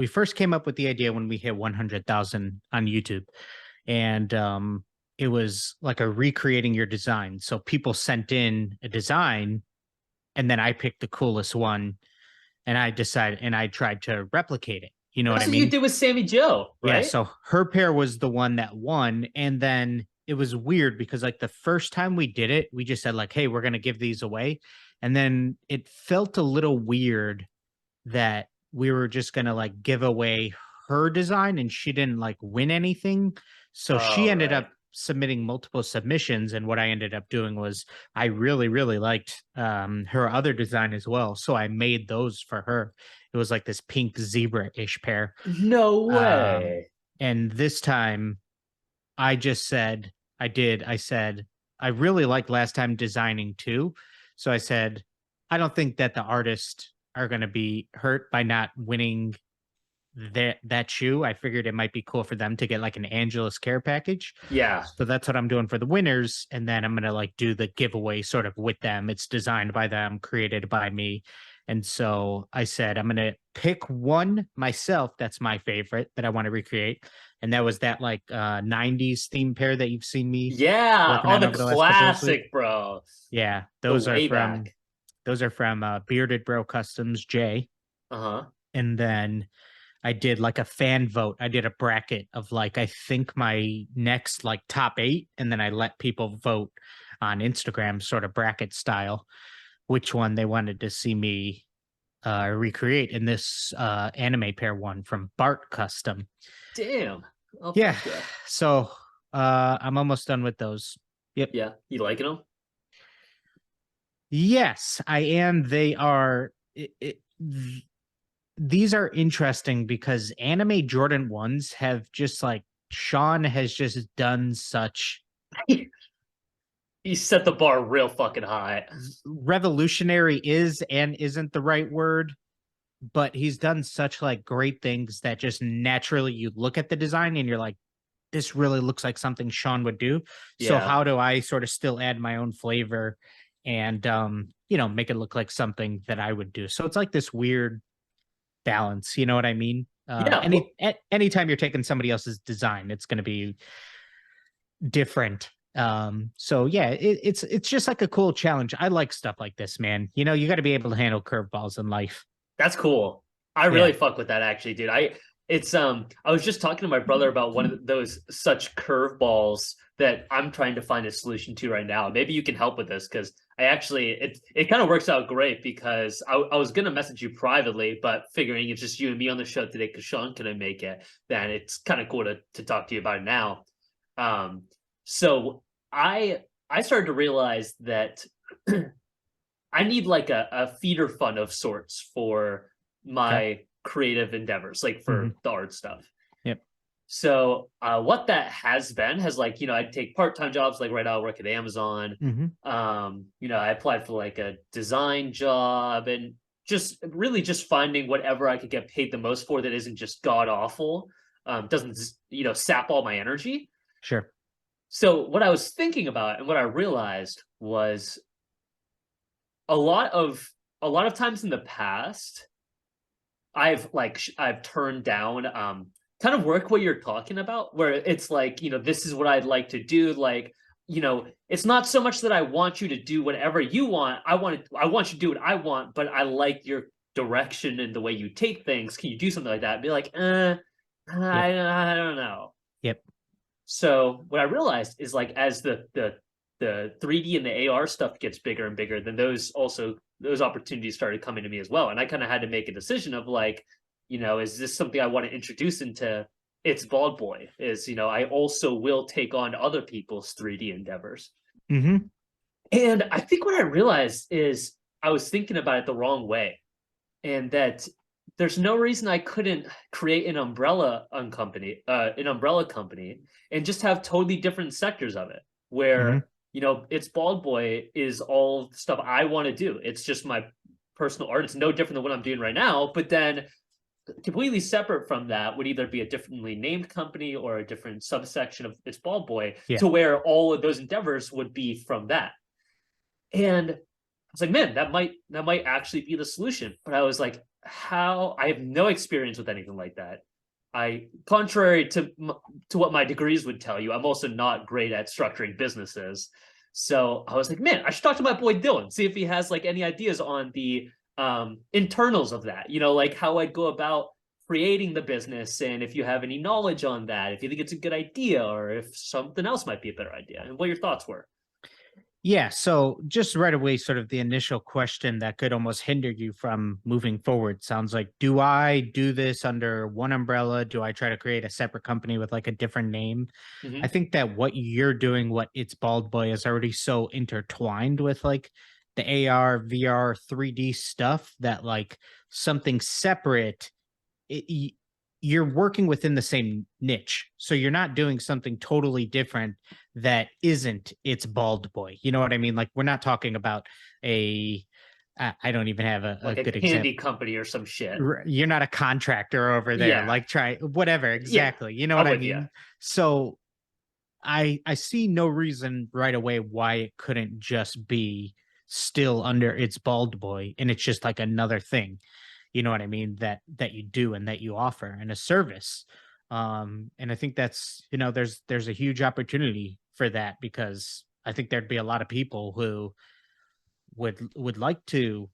we first came up with the idea when we hit 100,000 on YouTube, and it was like a recreating your design. So people sent in a design, and then I picked the coolest one, and I tried to replicate it. You know what I That's what you mean? did with Sammy Joe, Yeah. right? So her pair was the one that won, and then it was weird because like the first time we did it, we just said like, "Hey, we're gonna give these away," and then it felt a little weird that we were just gonna like give away her design and she didn't like win anything. So she Oh, ended right. up submitting multiple submissions. And what I ended up doing was I really, really liked her other design as well. So I made those for her. It was like this pink zebra-ish pair. No Um, way. and this time I just said, I said, I really liked last time designing too. So I said, I don't think that the artists are going to be hurt by not winning that shoe. I figured it might be cool for them to get like an Angelus care package. Yeah. So that's what I'm doing for the winners. And then I'm going to like do the giveaway sort of with them. It's designed by them, created by me. And so I said, I'm going to pick one myself. That's my favorite that I want to recreate. And that was that like 90s theme pair that you've seen me Yeah. working Oh, on the over the last couple of weeks. classic, bro. Yeah, The way back. those are from Bearded Bro Customs J. Uh-huh. And then I did like a fan vote. I did a bracket of like I think my next like top 8, and then I let people vote on Instagram, sort of bracket style, which one they wanted to see me recreate. In this anime pair one from Bart Custom. Damn. Oh, Yeah, fuck yeah. so I'm almost done with those. Yep. Yeah. You liking them? Yes, I am. They are. These are interesting because anime Jordan ones have just like Sean has just done such You set the bar real fucking high. revolutionary is and isn't the right word, but he's done such like great things that just naturally you look at the design and you're like, this really looks like something Sean would do. So Yeah. how do I sort of still add my own flavor and make it look like something that I would do? So it's like this weird balance, you know what I mean? Yeah. Well, Anytime you're taking somebody else's design, it's going to be different. So yeah, it's just like a cool challenge. I like stuff like this, man. You know, you got to be able to handle curveballs in life. that's cool. I Yeah. really fuck with that actually, dude. I was just talking to my brother about one of those such curveballs that I'm trying to find a solution to right now. Maybe you can help with this because it kind of works out great because I was gonna message you privately, but figuring it's just you and me on the show today because Sean couldn't make it, then it's kind of cool to talk to you about it now. Um, so I started to realize that I need like a feeder fund of sorts for Okay. my creative endeavors, like Mm-hmm. for the art stuff. Yep. So what that has been has like, I'd take part-time jobs, like right now I work at Amazon. Mm-hmm. I applied for like a design job and just really just finding whatever I could get paid the most for that isn't just god awful, doesn't, sap all my energy. Sure. So what I was thinking about and what I realized was a lot of a lot of times in the past, I've turned down kind of work what you're talking about, where it's like, this is what I'd like to do. Like, it's not so much that I want you to do whatever you want. I want you to do what I want, but I like your direction and the way you take things. Can you do something like that? And be like, Yep. I don't know. Yep. So what I realized is like as the 3D and the AR stuff gets bigger and bigger, then those opportunities started coming to me as well. And I kind of had to make a decision of like, is this something I want to introduce into It's Bald Boy? I also will take on other people's 3D endeavors. Mm-hmm. And I think what I realized is I was thinking about it the wrong way. And that there's no reason I couldn't create an umbrella company and just have totally different sectors of it Mm-hmm. where, It's Bald Boy is all stuff I want to do. It's just my personal art. It's no different than what I'm doing right now. But then completely separate from that would either be a differently named company or a different subsection of It's Bald Boy, Yeah. to where all of those endeavors would be from that. And I was like, man, that might actually be the solution. But I was like, how I have no experience with anything like that. I, contrary to what my degrees would tell you, I'm also not great at structuring businesses. So I was like, man, I should talk to my boy Dillon, see if he has like any ideas on the internals of that. Like how I'd go about creating the business, and if you have any knowledge on that, if you think it's a good idea, or if something else might be a better idea, and what your thoughts were. Yeah, so just right away, sort of the initial question that could almost hinder you from moving forward sounds like, do I do this under one umbrella? Do I try to create a separate company with like a different name? I Hmm. think that what you're doing, what It's Bald Boy, is already so intertwined with like the AR, VR, 3D stuff that like something separate, it, you're working within the same niche. So you're not doing something totally different that isn't It's Bald Boy. You know what I mean? Like we're not talking about a I don't even have a Like a good candy example. company or some shit. You're not a contractor over there, Yeah, like try whatever yeah, exactly. You know what I'm I with you. mean? So I see no reason right away why it couldn't just be still under It's Bald Boy, and it's just like another thing, you know what I mean, that you do and that you offer and a service. And I think that's, there's a huge opportunity for that, because I think there'd be a lot of people who would like to,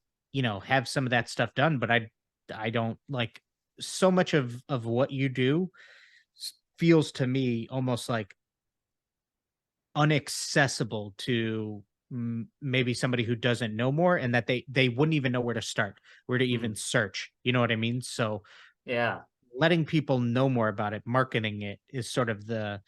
have some of that stuff done, but I don't like, so much of what you do feels to me almost like unaccessible to maybe somebody who doesn't know more, and that they wouldn't even know where to start, where to even Mm, search, you know what I mean? So yeah, letting people know more about it, marketing it, is sort of the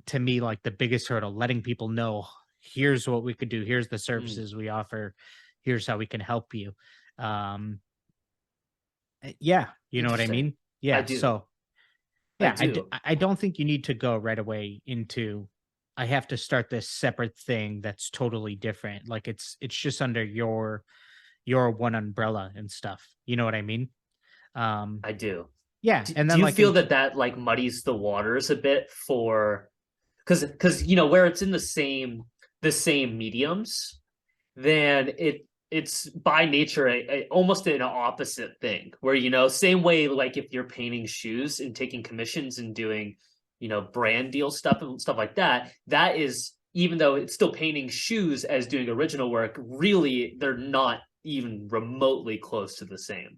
to me, like the biggest hurdle. Letting people know, here's what we could do, here's the mm, services we offer, here's how we can help you. um yeah, you know what I interesting. mean? I Yeah, do. so I yeah, do. I don't think you need to go right away into, I have to start this separate thing that's totally different. Like it's just under your one umbrella and stuff. You know what I mean? Um I do. yeah, and Do then you like feel that that like muddies the waters a bit for because where it's in the same mediums, then it's by nature almost an opposite thing where same way like if you're painting shoes and taking commissions and doing brand deal stuff and stuff like that, that is, even though it's still painting shoes as doing original work, really they're not even remotely close to the same,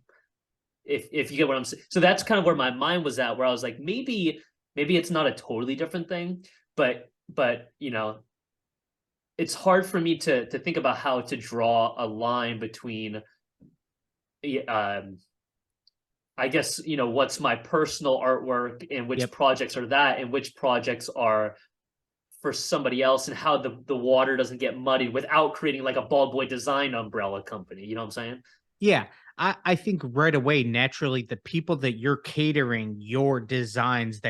if you get what I'm saying. So that's kind of where my mind was at, where I was like, maybe it's not a totally different thing, but it's hard for me to think about how to draw a line between um I guess what's my personal artwork and which yep. projects are that and which projects are for somebody else, and how the water doesn't get muddied without creating like a bald boy design umbrella company. You know what I'm saying? Yeah. I think right away, naturally, the people that you're catering your designs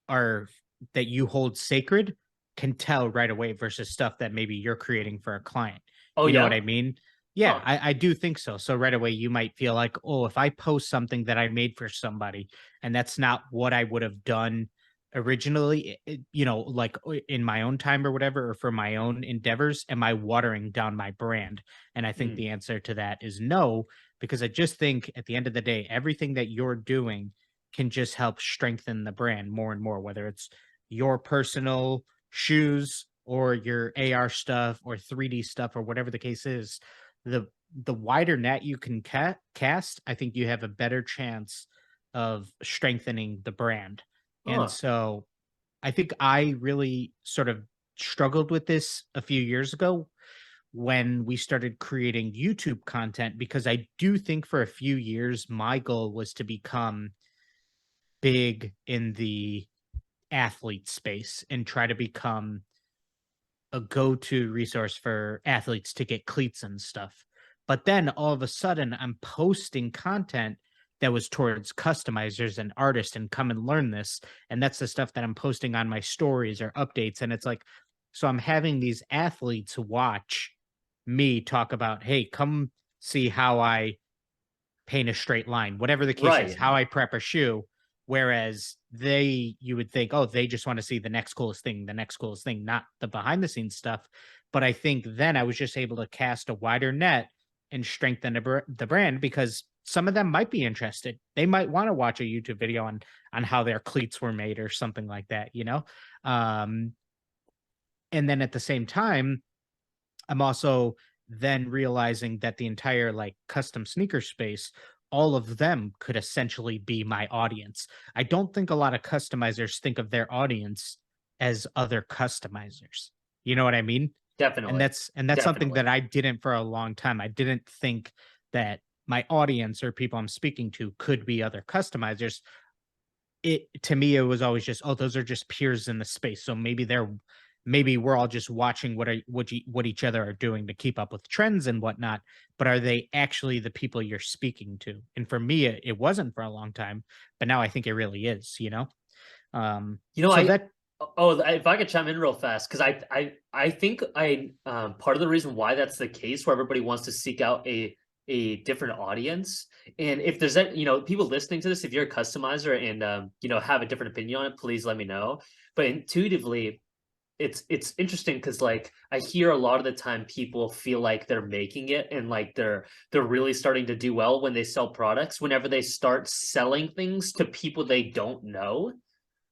are that you hold sacred can tell right away versus stuff that maybe you're creating for a client. Oh You know what I yeah. mean? Yeah, Huh. I do think so. So right away you might feel like, oh, if I post something that I made for somebody and that's not what I would have done originally, like in my own time or whatever, or for my own endeavors, am I watering down my brand? And I think Mm. the answer to that is no, because I just think at the end of the day, everything that you're doing can just help strengthen the brand more and more, whether it's your personal shoes or your AR stuff or 3D stuff or whatever the case is. The wider net you can cast, I think you have a better chance of strengthening the brand. And Huh. so I think I really sort of struggled with this a few years ago when we started creating YouTube content, because I do think for a few years my goal was to become big in the athlete space and try to become a go-to resource for athletes to get cleats and stuff. But then all of a sudden I'm posting content that was towards customizers and artists and come and learn this. And that's the stuff that I'm posting on my stories or updates. And it's like, so I'm having these athletes watch me talk about, hey, come see how I paint a straight line, whatever the case is, Right. how I prep a shoe. Whereas you would think, oh, they just want to see the next coolest thing, not the behind the scenes stuff. But I think then I was just able to cast a wider net and strengthen the brand, because some of them might be interested. They might want to watch a YouTube video on how their cleats were made or something like that, you know? Um, and then at the same time, I'm also then realizing that the entire like custom sneaker space, all of them could essentially be my audience. I don't think a lot of customizers think of their audience as other customizers. You know what I mean? And Definitely. that's something Definitely. that I didn't for a long time. I didn't think that my audience or people I'm speaking to could be other customizers. It to me, it was always just, oh, those are just peers in the space. So maybe we're all just watching what each other are doing to keep up with trends and whatnot. But are they actually the people you're speaking to? And for me, it wasn't for a long time, but now I think it really is, you know? You know, So I that oh, if I could chime in real fast, because I think part of the reason why that's the case, where everybody wants to seek out a different audience, and if there's you know, people listening to this, if you're a customizer and you know, have a different opinion on it, please let me know. But intuitively, it's interesting because like I hear a lot of the time people feel like they're making it and like they're really starting to do well when they sell products. Whenever they start selling things to people they don't know,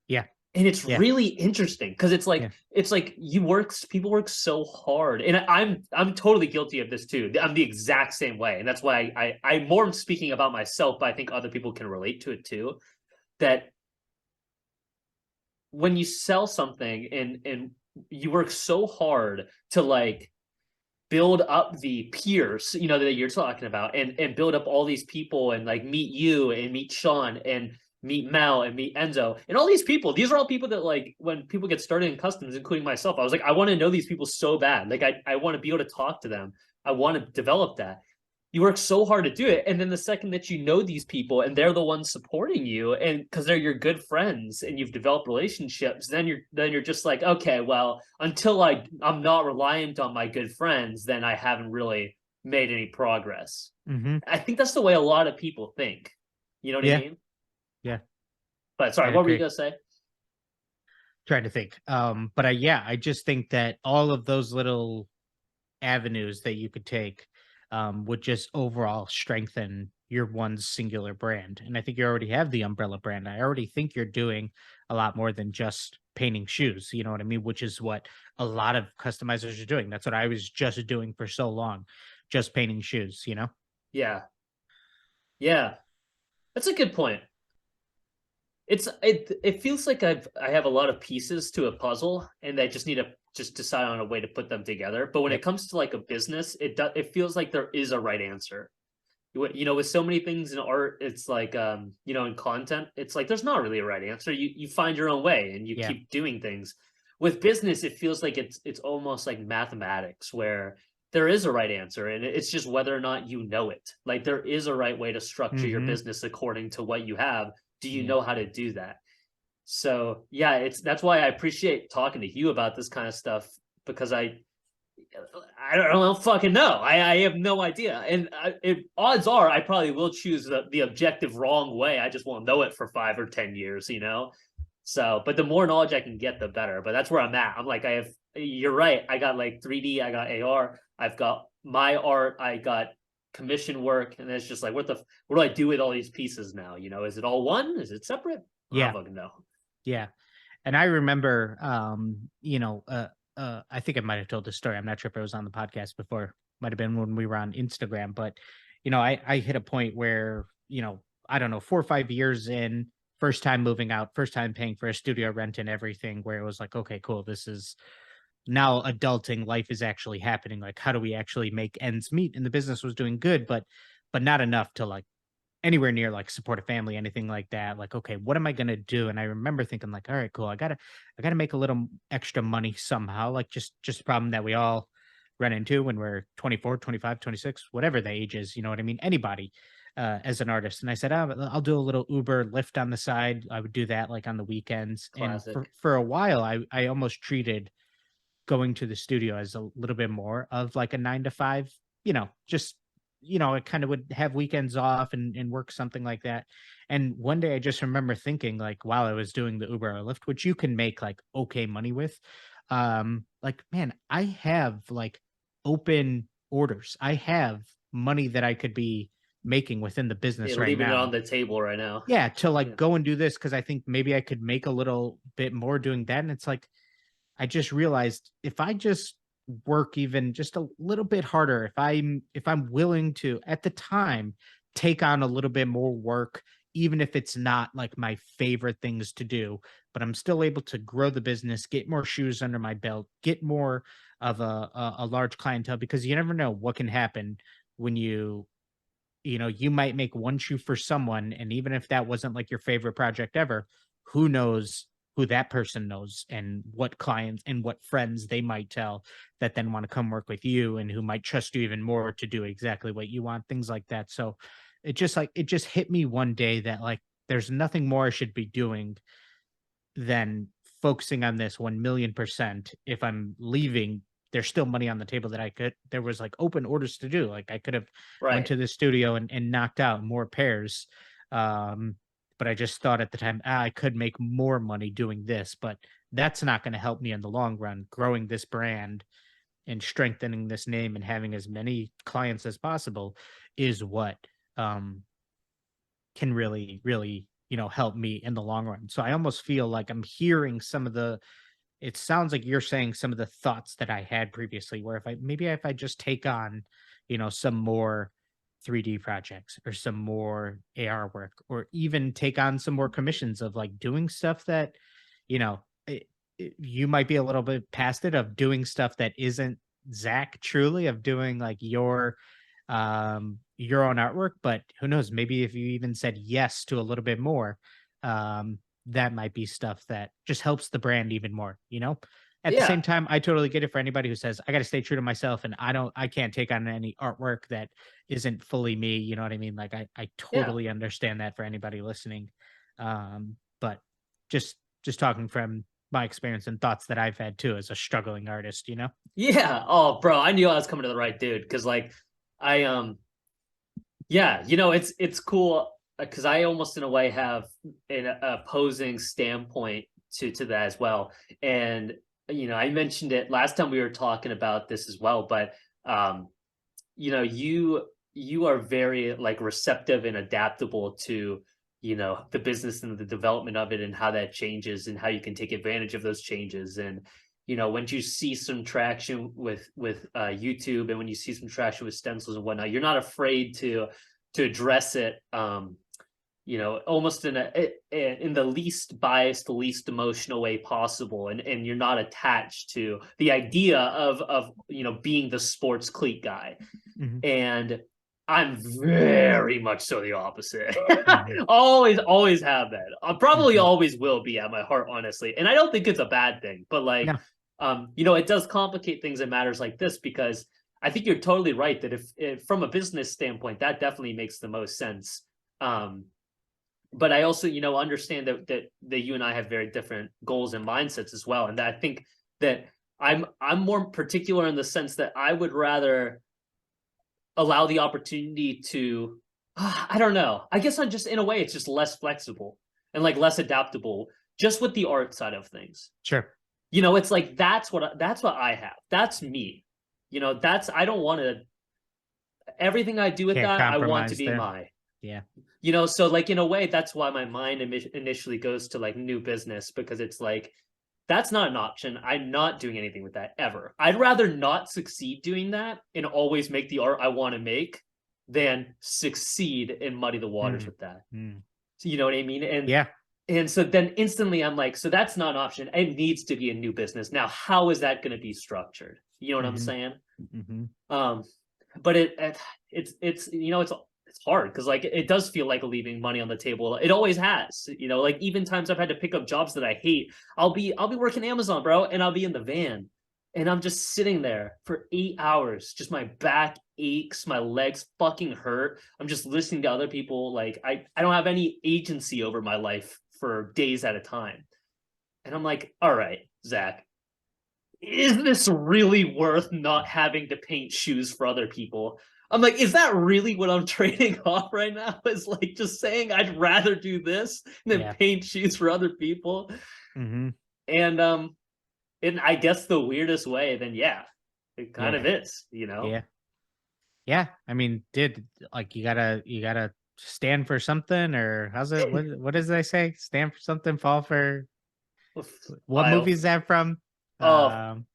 yeah, and it's yeah, really interesting because yeah. it's like people work so hard, and I'm totally guilty of this too. I'm the exact same way, and that's why I'm more speaking about myself, but I think other people can relate to it too. That when you sell something and you work so hard to like build up the peers, you know, that you're talking about, and build up all these people and like meet you and meet Sean and meet Mel and meet Enzo and all these people. These are all people that like when people get started in customs, including myself, I was like, I want to know these people so bad. Like I want to be able to talk to them. I want to develop that. You work so hard to do it, and then the second that you know these people and they're the ones supporting you, and because they're your good friends and you've developed relationships, then you're just like, okay, well, until I'm not reliant on my good friends, then I haven't really made any progress. Hmm. I think that's the way a lot of people think. You know what I Yeah, mean? yeah. But I sorry, what were you agree. gonna say? Trying to think. But yeah, I just think that all of those little avenues that you could take would just overall strengthen your one singular brand. And I think you already have the umbrella brand. I already think you're doing a lot more than just painting shoes. You know what I mean? Which is what a lot of customizers are doing. That's what I was just doing for so long, just painting shoes, you know? Yeah, yeah, that's a good point. It feels like I have a lot of pieces to a puzzle, and I just need to just decide on a way to put them together. But when it Yep. comes to like a business, it feels like there is a right answer. You know, with so many things in art, it's like you know, in content, it's like there's not really a right answer. You find your own way and you Yeah. keep doing things. With business, it feels like it's almost like mathematics where there is a right answer and it's just whether or not you know it. Like there is a right way to structure your Hmm. business according to what you have. Do you Yeah. know how to do that? So yeah, it's that's why I appreciate talking to you about this kind of stuff because I don't fucking know. I have no idea. And odds are I probably will choose the objective wrong way. I just won't know it for 5 or 10 years, you know? So, but the more knowledge I can get, the better. But that's where I'm at. I'm like, you're right. I got like 3D, I got AR, I've got my art, I got commission work. And it's just like, what do I do with all these pieces now? You know, is it all one? Is it separate? I don't Yeah. fucking know. Yeah. And I remember, I think I might have told this story. I'm not sure if it was on the podcast before. Might have been when we were on Instagram, but I hit a point where, I don't know, 4 or 5 years in, first time moving out, first time paying for a studio rent and everything, where it was like, okay, cool. This is now adulting. Life is actually happening. Like, how do we actually make ends meet? And the business was doing good, but not enough to like anywhere near like support a family, anything like that. Like, okay, what am I gonna do? And I remember thinking, like, all right, cool. I gotta make a little extra money somehow. Like just a problem that we all run into when we're 24, 25, 26, whatever the age is, you know what I mean? Anybody as an artist. And I said, I'll do a little Uber Lyft on the side. I would do that like on the weekends. And for Classic. for a while I almost treated going to the studio as a little bit more of like a 9 to 5, just, I kind of would have weekends off and work something like that. And one day I just remember thinking, like, while I was doing the Uber or Lyft, which you can make like okay money with, like, man, I have like open orders. I have money that I could be making within the Yeah, business right leaving it on now. the table right now. Yeah, to Yeah. like go and do this because I think maybe I could make a little bit more doing that. And it's like I just realized if I just work even just a little bit harder, if I'm willing to at the time take on a little bit more work, even if it's not like my favorite things to do, but I'm still able to grow the business, get more shoes under my belt, get more of a large clientele because you never know what can happen when you might make one shoe for someone, and even if that wasn't like your favorite project ever, who knows who that person knows and what clients and what friends they might tell that then want to come work with you and who might trust you even more to do exactly what you want, things like that. So it just hit me one day that like there's nothing more I should be doing than focusing on this 1,000,000%. If I'm leaving, there's still money on the table that there was like open orders to do. Like I could have went Right. to the studio and knocked out more pairs. Um, but I just thought at the time, I could make more money doing this, but that's not going to help me in the long run, growing this brand and strengthening this name and having as many clients as possible is what um can really, really, help me in the long run. So I almost feel like I'm hearing some of the it sounds like you're saying some of the thoughts that I had previously, where if I just take on, some more 3D projects or some more AR work, or even take on some more commissions of like doing stuff that, you know, you might be a little bit past it of doing stuff that isn't Zach truly of doing like your own artwork, but who knows, maybe if you even said yes to a little bit more, that might be stuff that just helps the brand even more. At the Yeah. same time, I totally get it for anybody who says I got to stay true to myself and I can't take on any artwork that isn't fully me, you know what I mean? Like I Yeah. totally understand that for anybody listening. But just talking from my experience and thoughts that I've had too as a struggling artist. Yeah. Oh, bro, I knew I was coming to the right dude because like I yeah, it's cool because I almost in a way have an opposing standpoint to that as well. And I mentioned it last time we were talking about this as well, but um, you are very like receptive and adaptable to the business and the development of it and how that changes and how you can take advantage of those changes. And when you see some traction with YouTube, and when you see some traction with stencils and whatnot, you're not afraid to address it, almost in the least biased, least emotional way possible, and you're not attached to the idea of being the sports cleat guy. Hmm. And I'm very much so the opposite. Hmm. Always have that. I probably Hmm. always will be at my heart, honestly. And I don't think it's a bad thing, but like, No. it does complicate things in matters like this because I think you're totally right that if from a business standpoint, that definitely makes the most sense. Um, but I also, understand that you and I have very different goals and mindsets as well. And that I think that I'm more particular in the sense that I would rather allow the opportunity to I don't know. I guess I'm just in a way it's just less flexible and like less adaptable just with the art side of things. Sure. It's like that's what I have. That's me. That's I don't want to everything I do with Can't that I want to compromise be there. my. Yeah. So like in a way that's why my mind initially goes to like new business because it's like that's not an option. I'm not doing anything with that ever. I'd rather not succeed doing that and always make the art I want to make than succeed and muddy the waters Mm, with that. mm. So you know what I mean? Yeah. And so then instantly I'm like, so that's not an option. It needs to be a new business. Now, how is that going to be structured? You know what I'm Hmm. saying? Hmm. Um, but it's hard because like it does feel like leaving money on the table. It always has. Like even times I've had to pick up jobs that I hate. I'll be working Amazon, bro, and I'll be in the van, and I'm just sitting there for 8 hours. Just my back aches, my legs fucking hurt. I'm just listening to other people. Like I don't have any agency over my life for days at a time, and I'm like, all right, Zach, is this really worth not having to paint shoes for other people? I'm like, is that really what I'm trading off right now? Is like just saying I'd rather do this than Yeah. paint shoes for other people. Hmm. And in I guess the weirdest way, then yeah, it kind Yeah. of is. Yeah. Yeah, I mean, like you gotta stand for something, or how's it? What does they say? Stand for something, fall for what I movie is that from? oh Um,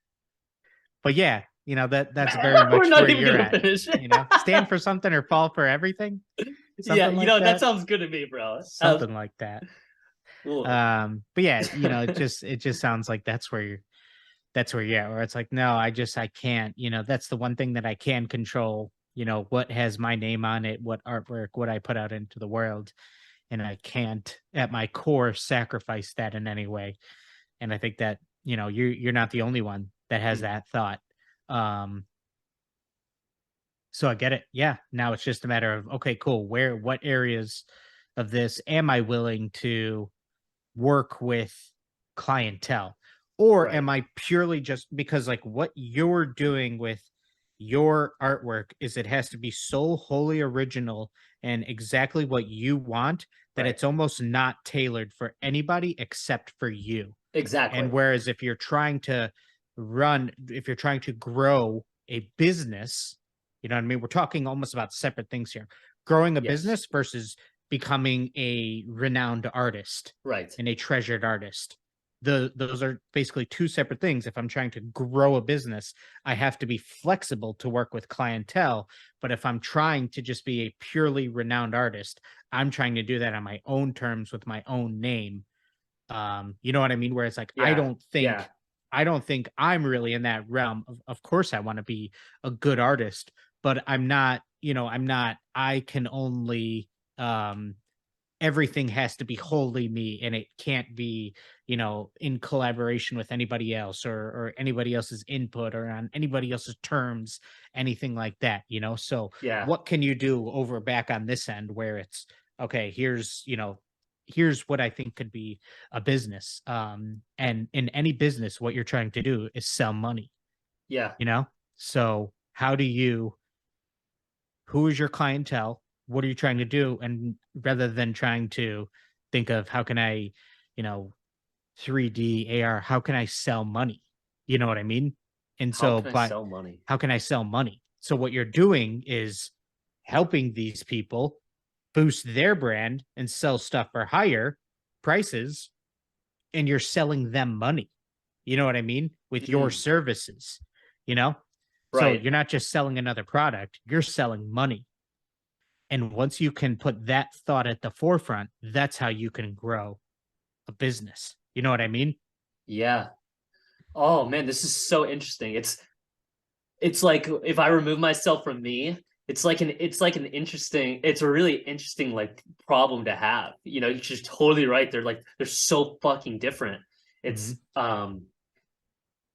but yeah, that's very we're much not where even you're gonna at. finish. Stand for something or fall for everything, Yeah, something like that that, sounds good to me, bro. something like that. Cool. But yeah, it just sounds like that's where you're at, where it's like, no, I can't, that's the one thing that I can control, what has my name on it, what artwork, what I put out into the world. And I can't at my core sacrifice that in any way. And I think that, you're not the only one that has Mm, that thought. Um, so I get it. Yeah. Now it's just a matter of, okay, cool. What areas of this am I willing to work with clientele? Or right. am I purely just because, like, what you're doing with your artwork is it has to be so wholly original and exactly what you want that Right. it's almost not tailored for anybody except for you. And Exactly. whereas if you're trying to grow a business, you know what I mean? We're talking almost about separate things here. Growing a Yes. business versus becoming a renowned artist Right. and a treasured artist. Those are basically two separate things. If I'm trying to grow a business, I have to be flexible to work with clientele. But if I'm trying to just be a purely renowned artist, I'm trying to do that on my own terms with my own name. You know what I mean? Where it's like, I Yeah. don't Yeah. think I don't think I'm really in that realm. Of course I want to be a good artist, but I can only everything has to be wholly me, and it can't be, in collaboration with anybody else, or anybody else's input, or on anybody else's terms, anything like that. So Yeah. what can you do over back on this end where it's okay, here's what I think could be a business. And in any business, what you're trying to do is sell money, Yeah. you know? So who is your clientele? What are you trying to do? And rather than trying to think of how can I, you know, 3D AR, how can I sell money? You know what I mean? And How so, can I but sell money? how can I sell money? So what you're doing is helping these people boost their brand and sell stuff for higher prices, and you're selling them money. You know what I mean? With your Mm, services, you know? So right. you're not just selling another product, you're selling money. And once you can put that thought at the forefront, that's how you can grow a business. You know what I mean? Yeah. Oh man, this is so interesting. It's like if I remove myself from me, it's a really interesting like problem to have. You're just totally right. They're so fucking different. Hmm.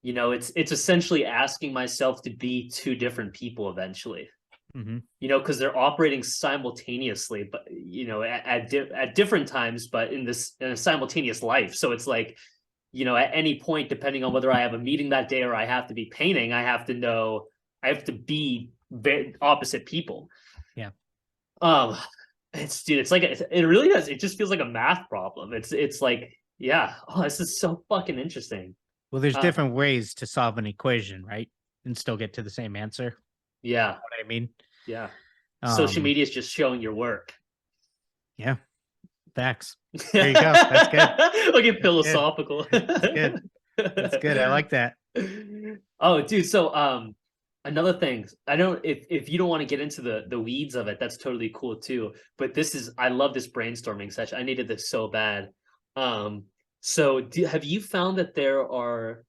It's it's essentially asking myself to be two different people eventually. Hmm. Because they're operating simultaneously, but at different times, but in a simultaneous life. So it's like, at any point, depending on whether I have a meeting that day or I have to be painting, I have to be very opposite people. Yeah. Um, it's like it really does. It just feels like a math problem. It's like, yeah. Oh, this is so fucking interesting. Well, there's Uh, different ways to solve an equation, right? And still get to the same answer. You yeah, know what I mean? yeah. Social Um, media is just showing your work. yeah, facts. There you go. That's good. Like That's good. philosophical. That's good. That's good. I like that. Oh, dude. So, another thing, I don't if you don't want to get into the weeds of it, that's totally cool too. But I love this brainstorming session. I needed this so bad. Um, so have you found that there are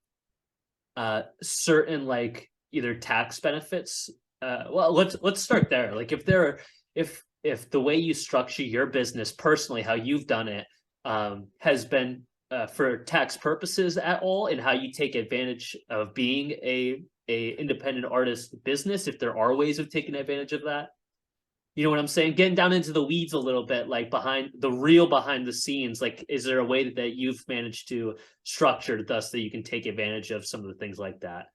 certain like either tax benefits? Well, let's start there. Like if the way you structure your business personally, how you've done it, has been for tax purposes at all, and how you take advantage of being a independent artist business, if there are ways of taking advantage of that. You know what I'm saying? Getting down into the weeds a little bit, like behind the scenes, like is there a way that you've managed to structure thus that you can take advantage of some of the things like that?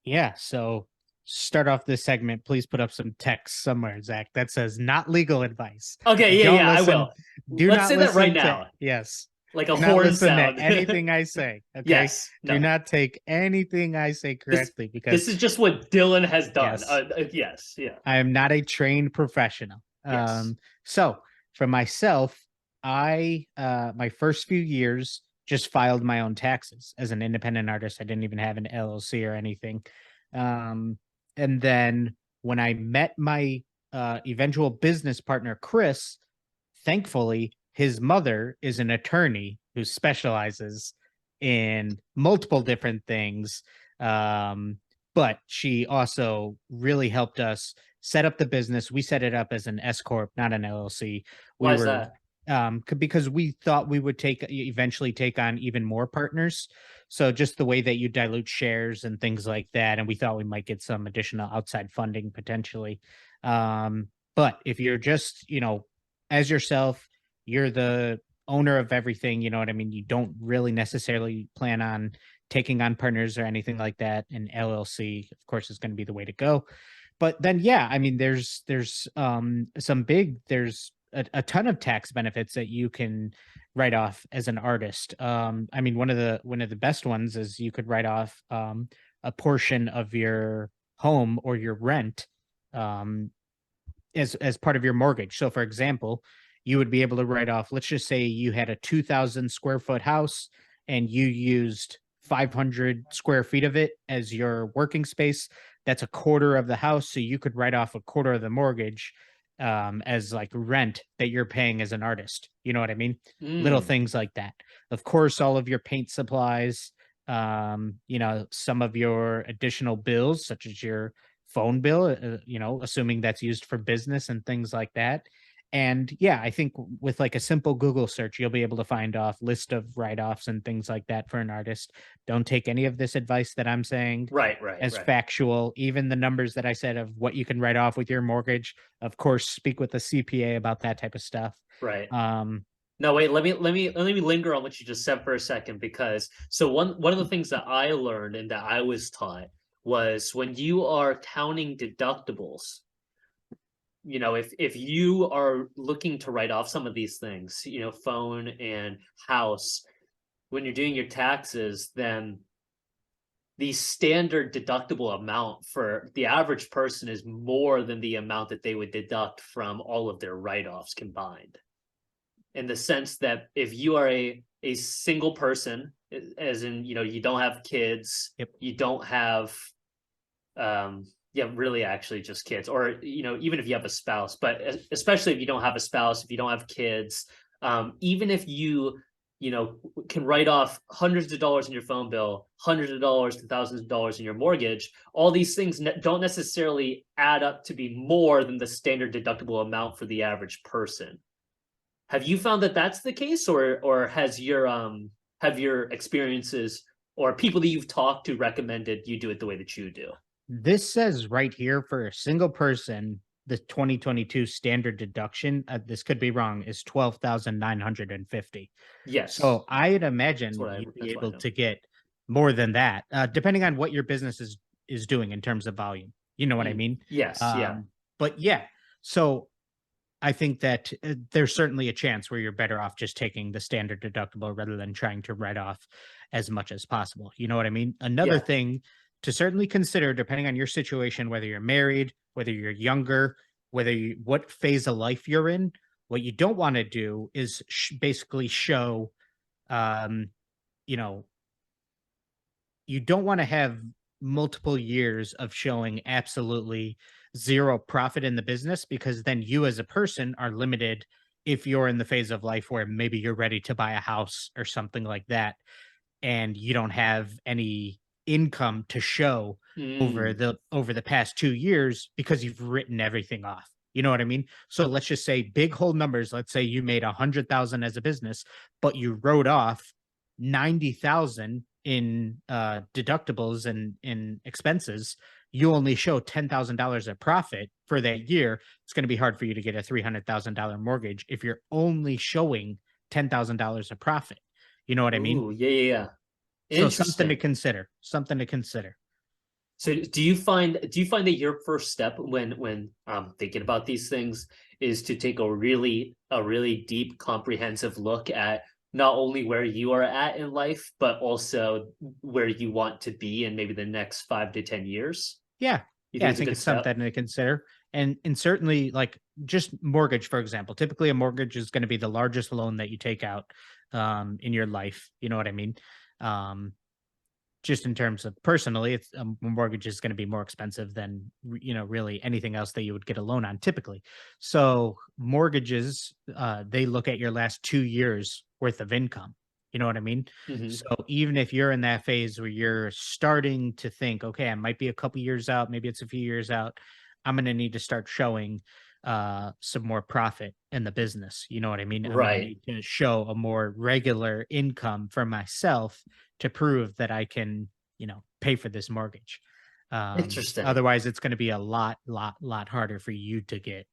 Yeah. So start off this segment. Please put up some text somewhere, Zach, that says not legal advice. Okay, yeah, Don't yeah, I listen. will. Do Let's not say that right listen to, now. yes. like a Do not horn listen to sound. anything I say. Okay. Yes, Do no. not take anything I say This correctly this because is just what Dillon has done. yes, Yes, yeah, I am not a trained professional. yes. So for myself, I my first few years just filed my own taxes as an independent artist. I didn't even have an LLC or anything. And then when I met my eventual business partner, Chris, thankfully, his mother is an attorney who specializes in multiple different things. Um, but she also really helped us set up the business. We set it up as an S corp, not an LLC. We Why is were that? because we thought we would eventually take on even more partners. So just the way that you dilute shares and things like that, and we thought we might get some additional outside funding potentially. But if you're just as yourself, you're the owner of everything. You know what I mean? You don't really necessarily plan on taking on partners or anything like that. An LLC, of course, is going to be the way to go. But then, yeah, I mean, there's there's a ton of tax benefits that you can write off as an artist. I mean, one of the best ones is you could write off a portion of your home or your rent um, as part of your mortgage. So, for example, you would be able to write off. Let's just say you had a 2,000 square foot house and you used 500 square feet of it as your working space. That's a quarter of the house, so you could write off a quarter of the mortgage as like rent that you're paying as an artist. You know what I mean? Little Mm, things like that. Of course, all of your paint supplies, some of your additional bills, such as your phone bill, assuming that's used for business and things like that. And yeah, I think with like a simple Google search, you'll be able to find off list of write-offs and things like that for an artist. Don't take any of this advice that I'm saying right, right, as right, factual. Even the numbers that I said of what you can write off with your mortgage, of course, speak with a CPA about that type of stuff. right. Um, No, wait, let me linger on what you just said for a second, because so one of the things that I learned and that I was taught was when you are counting deductibles, if you are looking to write off some of these things, phone and house, when you're doing your taxes, then the standard deductible amount for the average person is more than the amount that they would deduct from all of their write-offs combined. In the sense that if you are a single person, as in, you don't have kids, yep. you don't have yeah, really actually just kids, or even if you have a spouse, but especially if you don't have a spouse, if you don't have kids, even if can write off hundreds of dollars in your phone bill, hundreds of dollars to thousands of dollars in your mortgage, all these things don't necessarily add up to be more than the standard deductible amount for the average person. Have you found that that's the case, or have your experiences or people that you've talked to recommended you do it the way that you do? This says right here for a single person, the 2022 standard deduction, this could be wrong, is 12,950. Yes, So I'd imagine you'd be that's what I able know. to get more than that, depending on what your business is doing in terms of volume. You know what I mean? Yes, yeah, But yeah, so I think that there's certainly a chance where you're better off just taking the standard deductible rather than trying to write off as much as possible. You know what I mean? Another yeah. thing to certainly consider, depending on your situation, whether you're married, whether you're younger, what phase of life you're in, what you don't want to do is basically show, um, you know, you don't want to have multiple years of showing absolutely zero profit in the business, because then you as a person are limited if you're in the phase of life where maybe you're ready to buy a house or something like that and you don't have any income to show over Mm, the past 2 years because you've written everything off. You know what I mean? So let's just say big whole numbers. Let's say you made 100,000 as a business, but you wrote off 90,000 in deductibles and in expenses. You only show $10,000 of profit for that year. It's going to be hard for you to get a $300,000 mortgage if you're only showing $10,000 of profit. You know what I mean? ooh, yeah, yeah, yeah. So something to Interesting. consider. Something to consider. So do you find that your first step when thinking about these things is to take a really deep, comprehensive look at not only where you are at in life, but also where you want to be in maybe the next 5 to 10 years? Yeah. You Yeah, think I it's a think good it's step? something to consider. And certainly like just mortgage, for example. Typically a mortgage is going to be the largest loan that you take out in your life. You know what I mean? Um, just in terms of personally, it's a mortgage is going to be more expensive than really anything else that you would get a loan on typically. So mortgages, they look at your last 2 years worth of income. You know what I mean? So Hmm. even if you're in that phase where you're starting to think, okay, I might be a couple years out, maybe it's a few years out, I'm going to need to start showing some more profit in the business. You know what I mean? I'm going to Right. need to show a more regular income for myself to prove that I can, pay for this mortgage. Interesting. Otherwise, it's going to be a lot harder for you to get,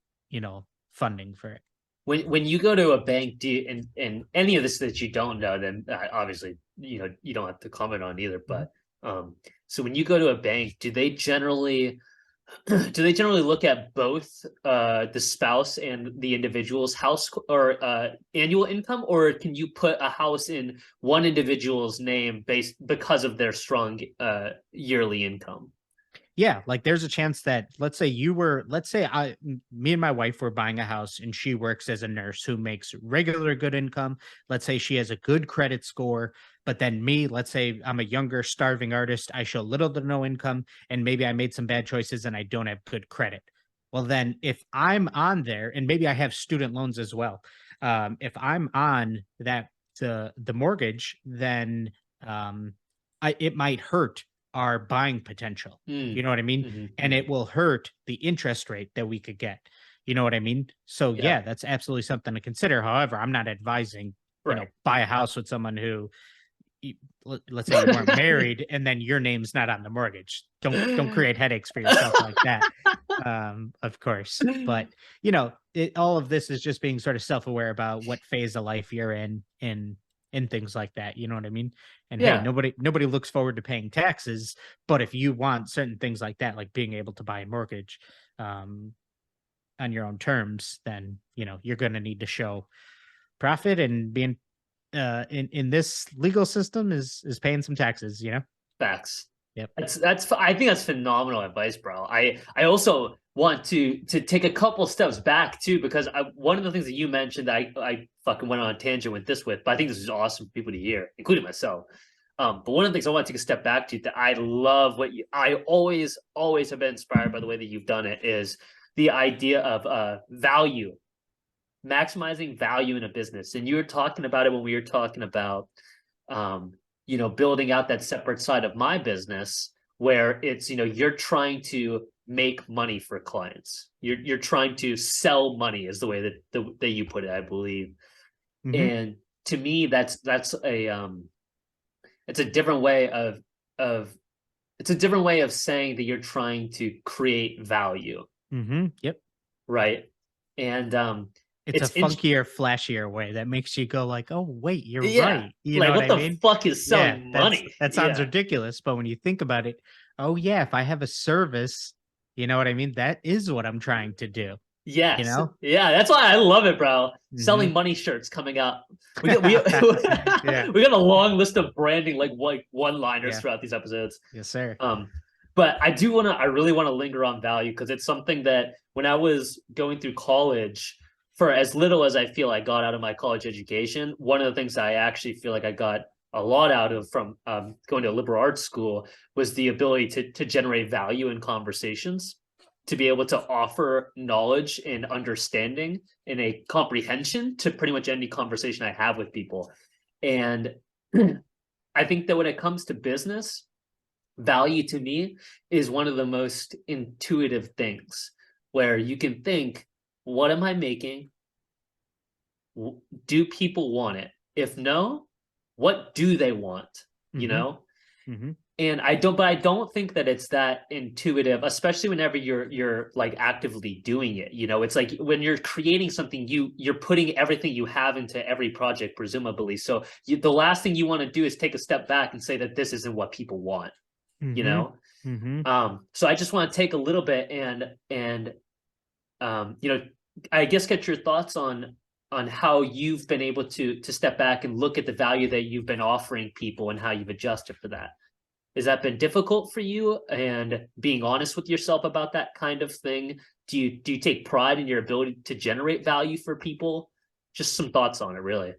funding for it. When you go to a bank, do you, and any of this that you don't know, then obviously you don't have to comment on either. Mhm. But so when you go to a bank, do they generally do they generally look at both the spouse and the individual's house or annual income, or can you put a house in one individual's name based because of their strong yearly income? Yeah, like there's a chance that let's say me and my wife were buying a house and she works as a nurse who makes regular good income. Let's say she has a good credit score, but then me, let's say I'm a younger starving artist, I show little to no income and maybe I made some bad choices and I don't have good credit. Well, then if I'm on there and maybe I have student loans as well, if I'm on the mortgage, then it might hurt our buying potential. You Mm. know what I mean? Hmm. And Hmm. it will hurt the interest rate that we could get. You know what I mean? So Yeah. yeah, that's absolutely something to consider. However, I'm not advising, Right. buy a house with someone who let's say you weren't married and then your name's not on the mortgage. Don't create headaches for yourself like that. Of course. But all of this is just being sort of self-aware about what phase of life you're in things like that. You know what I mean? And hey, Yeah. nobody looks forward to paying taxes, but if you want certain things like that, like being able to buy a mortgage um on your own terms, then you're gonna need to show profit and being in this legal system is paying some taxes, you know? Facts. Yep. That's I think that's phenomenal advice, bro. I also want to take a couple steps back too, because one of the things that you mentioned, I fucking went on a tangent with this with, but I think this is awesome for people to hear, including myself. But one of the things I want to take a step back to that I love what I always have been inspired by the way that you've done it is the idea of value, maximizing value in a business. And you were talking about it when we were talking about um, building out that separate side of my business where it's, you're trying to make money for clients. You're trying to sell money is the way that you put it, I believe. Mhm. And to me, that's a it's a different way of it's a different way of saying that you're trying to create value, Mhm. Yep. right? And It's a it's in funkier, flashier way that makes you go like, "Oh, wait, you're yeah, right." You know like what what I the mean? fuck is Yeah, selling that's money? that sounds Yeah. ridiculous, but when you think about it, oh yeah, if I have a service, you know what I mean? That is what I'm trying to do, you Yes. know? Yeah, that's why I love it, bro. Selling Mhm. money shirts coming up. We we Yeah. got a long list of branding like one-liners Yeah. throughout these episodes. Yes, sir. Um, but I really want to linger on value because it's something that when I was going through college, for as little as I feel I got out of my college education, one of the things that I actually feel like I got a lot out of from going to a liberal arts school was the ability to generate value in conversations, to be able to offer knowledge and understanding and a comprehension to pretty much any conversation I have with people. And I think that when it comes to business, value to me is one of the most intuitive things where you can think, what am I making? Do people want it? If no, what do they want? You Mhm. know? Mhm. And I don't think that it's that intuitive, especially whenever you're like actively doing it. It's like when you're creating something, you're putting everything you have into every project, presumably. So the last thing you want to do is take a step back and say that this isn't what people want, you Mhm. know? Mhm. So I just want to take a little bit and I guess get your thoughts on on how you've been able to step back and look at the value that you've been offering people and how you've adjusted for that. Has that been difficult for you? And being honest with yourself about that kind of thing, do you take pride in your ability to generate value for people? Just some thoughts on it, really.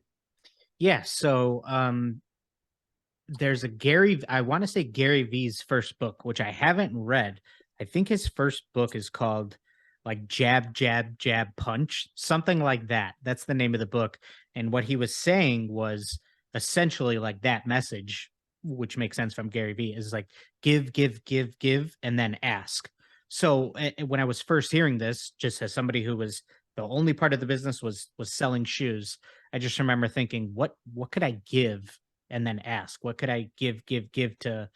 Yeah. So there's a I want to say Gary Vee's first book, which I haven't read. I think his first book is called like Jab, Jab, Jab, Punch, something like that. That's the name of the book. And what he was saying was essentially like that message, which makes sense from Gary Vee, is like give, give, give, give, and then ask. So when I was first hearing this, just as somebody who was the only part of the business was selling shoes, I just remember thinking, what could I give and then ask? What could I give to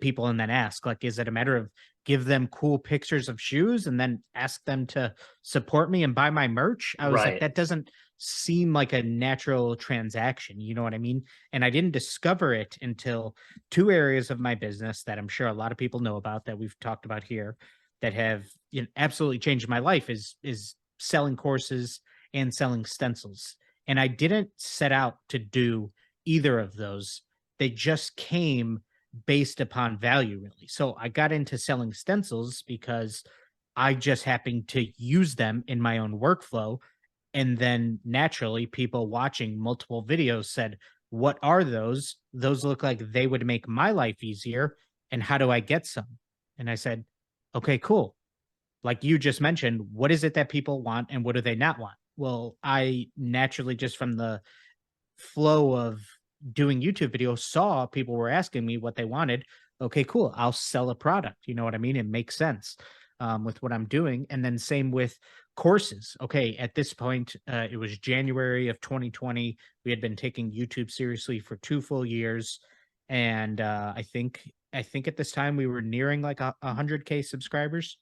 people and then ask? Like, is it a matter of give them cool pictures of shoes and then ask them to support me and buy my merch? I was like, Right. that doesn't seem like a natural transaction. You know what I mean? And I didn't discover it until two areas of my business that I'm sure a lot of people know about that we've talked about here that have, you know, absolutely changed my life is selling courses and selling stencils. And I didn't set out to do either of those. They just came based upon value, really. So I got into selling stencils because I just happened to use them in my own workflow. And then naturally, people watching multiple videos said, what are those? Those look like they would make my life easier. And how do I get some? And I said, okay, cool. Like you just mentioned, what is it that people want and what do they not want? Well, I naturally, just from the flow of doing YouTube videos, saw people were asking me what they wanted. Okay, cool. I'll sell a product. You know what I mean? It makes sense with what I'm doing. And then same with courses. Okay, at this point, it was January of 2020. We had been taking YouTube seriously for 2 full years, and I think at this time we were nearing like 100K subscribers.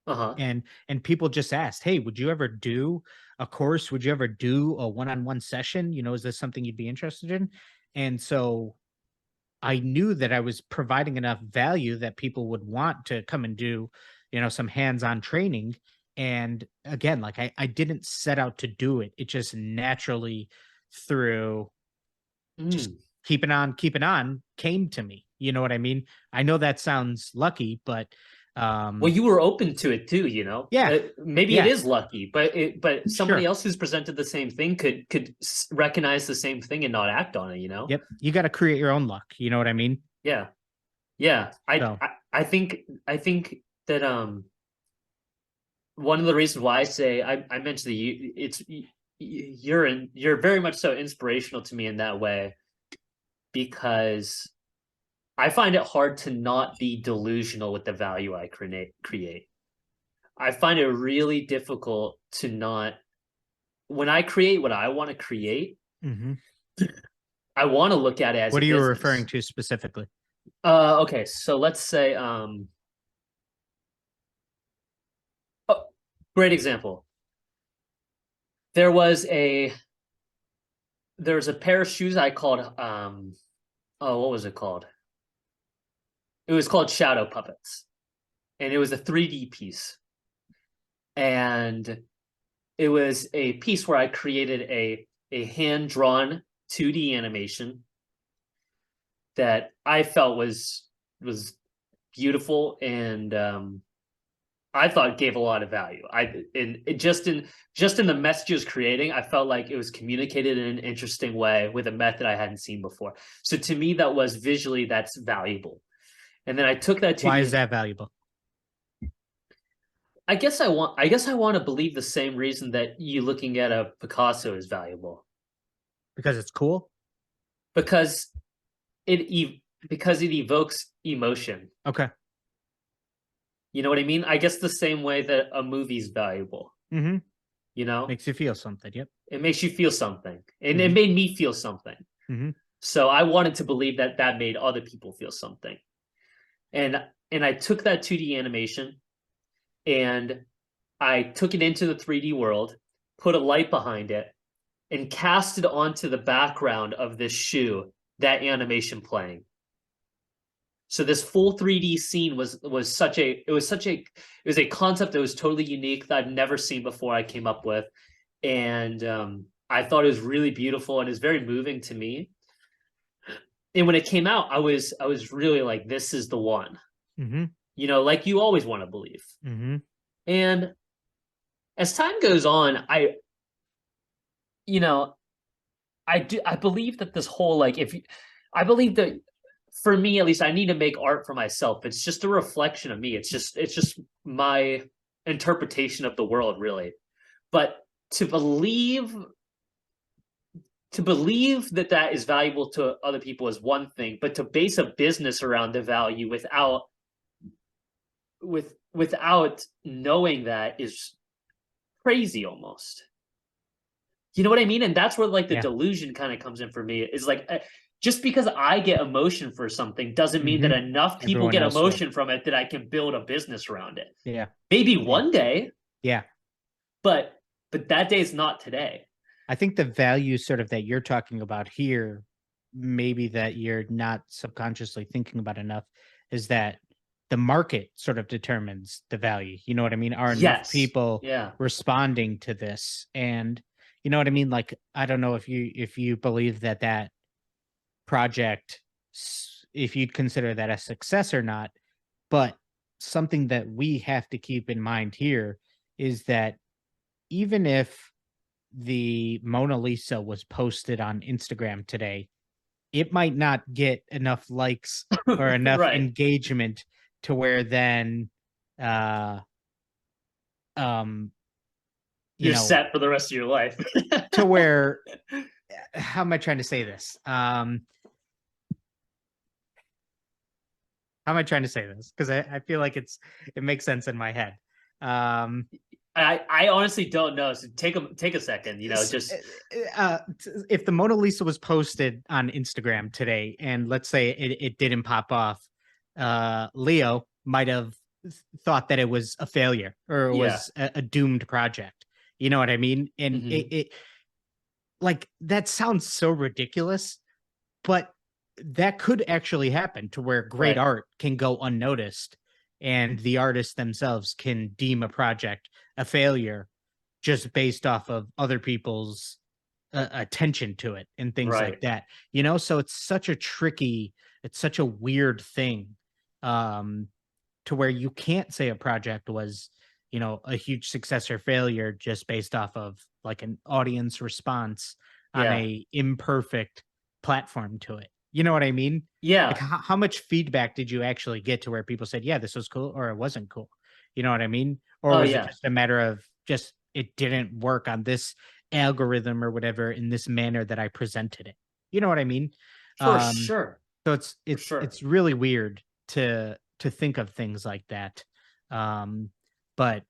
Uh-huh. And people just asked, hey, would you ever do a course? Would you ever do a one-on-one session? You know, is this something you'd be interested in? And so I knew that I was providing enough value that people would want to come and do, you know, some hands-on training. And again, like I didn't set out to do it. It just naturally, through just Mm. keeping on came to me. You know what I mean? I know that sounds lucky, but Well, you were open to it too, you know. yeah, Maybe it yeah, is lucky, but somebody sure. else who's presented the same thing could recognize the same thing and not act on it, you know. Yep. You got to create your own luck. You know what I mean? Yeah, yeah. So, I think that one of the reasons why I say I mentioned that you're very much so inspirational to me in that way, because I find it hard to not be delusional with the value I create. I find it really difficult to not, when I create what I want to create, mhm. I want to look at it as a What are you referring business. to specifically? Okay, so let's say oh, great example. There was a pair of shoes I called oh, what was it called? It was called Shadow Puppets. And it was a 3D piece. And it was a piece where I created a hand-drawn 2D animation that I felt was beautiful, and I thought gave a lot of value. Just in the messages creating, I felt like it was communicated in an interesting way with a method I hadn't seen before. So to me, that was visually, that's valuable. And then I took that Why 2D. is that valuable? I guess I want to believe the same reason that you looking at a Picasso is valuable, Because it's cool? because because it evokes emotion. Okay. You know what I mean? I guess the same way that a movie's valuable, Mhm. you know? Makes you feel something. Yep. It makes you feel something. And it Mhm. made me feel something. Mhm. So I wanted to believe that that made other people feel something. And I took that 2D animation and I took it into the 3D world, put a light behind it, and cast it onto the background of this shoe, that animation playing. So this full 3D scene was a concept that was totally unique that I've never seen before. I came up with, and I thought it was really beautiful and it's very moving to me. And when it came out, I was really like, this is the one. Mm-hmm. Like you always want to believe. Mm-hmm. And as time goes on, you know, I believe that this whole like if I believe that for me at least I need to make art for myself. It's just a reflection of me. It's just my interpretation of the world really. But to believe to believe that that is valuable to other people is one thing, but to base a business around the value without knowing that is crazy almost. You know what I mean? And that's where like the Yeah. delusion kind of comes in for me. Is like just because I get emotion for something doesn't mean that Mm-hmm. enough people Everyone get else will. emotion from it that I can build a business around it. Yeah. Maybe Yeah. one day, Yeah. but that day is not today. I think the value sort of that you're talking about here, maybe that you're not subconsciously thinking about enough, is that the market sort of determines the value. You know what I mean? Are enough Yes. people Yeah. responding to this? And you know what I mean? Like, I don't know if you believe that that project, if you'd consider that a success or not, but something that we have to keep in mind here is that even if the Mona Lisa was posted on Instagram today, it might not get enough likes or enough Right. engagement to where then uh um you You're know set for the rest of your life. to where how am I trying to say this? How am I trying to say this? Because I feel like it makes sense in my head. Um I honestly don't know. So take a second. s- Just if the Mona Lisa was posted on Instagram today, and let's say it didn't pop off, Leo might have thought that it was a failure or it yeah. was a doomed project. You know what I mean? And Hmm. it like that sounds so ridiculous, but that could actually happen to where great Right. art can go unnoticed and the artists themselves can deem a project a failure just based off of other people's attention to it and things like Right. that. You know, so it's such a weird thing, um, to where you can't say a project was, you know, a huge success or failure just based off of like an audience response on Yeah. a imperfect platform to it. You know what I mean? Like Yeah. how much feedback did you actually get to where people said, yeah, this was cool or it wasn't cool? You know what I mean? Or Oh was it yeah. just a matter of just it didn't work on this algorithm or whatever in this manner that I presented it? You know what I mean? For Um, sure. so For sure. it's really weird to think of things like that. But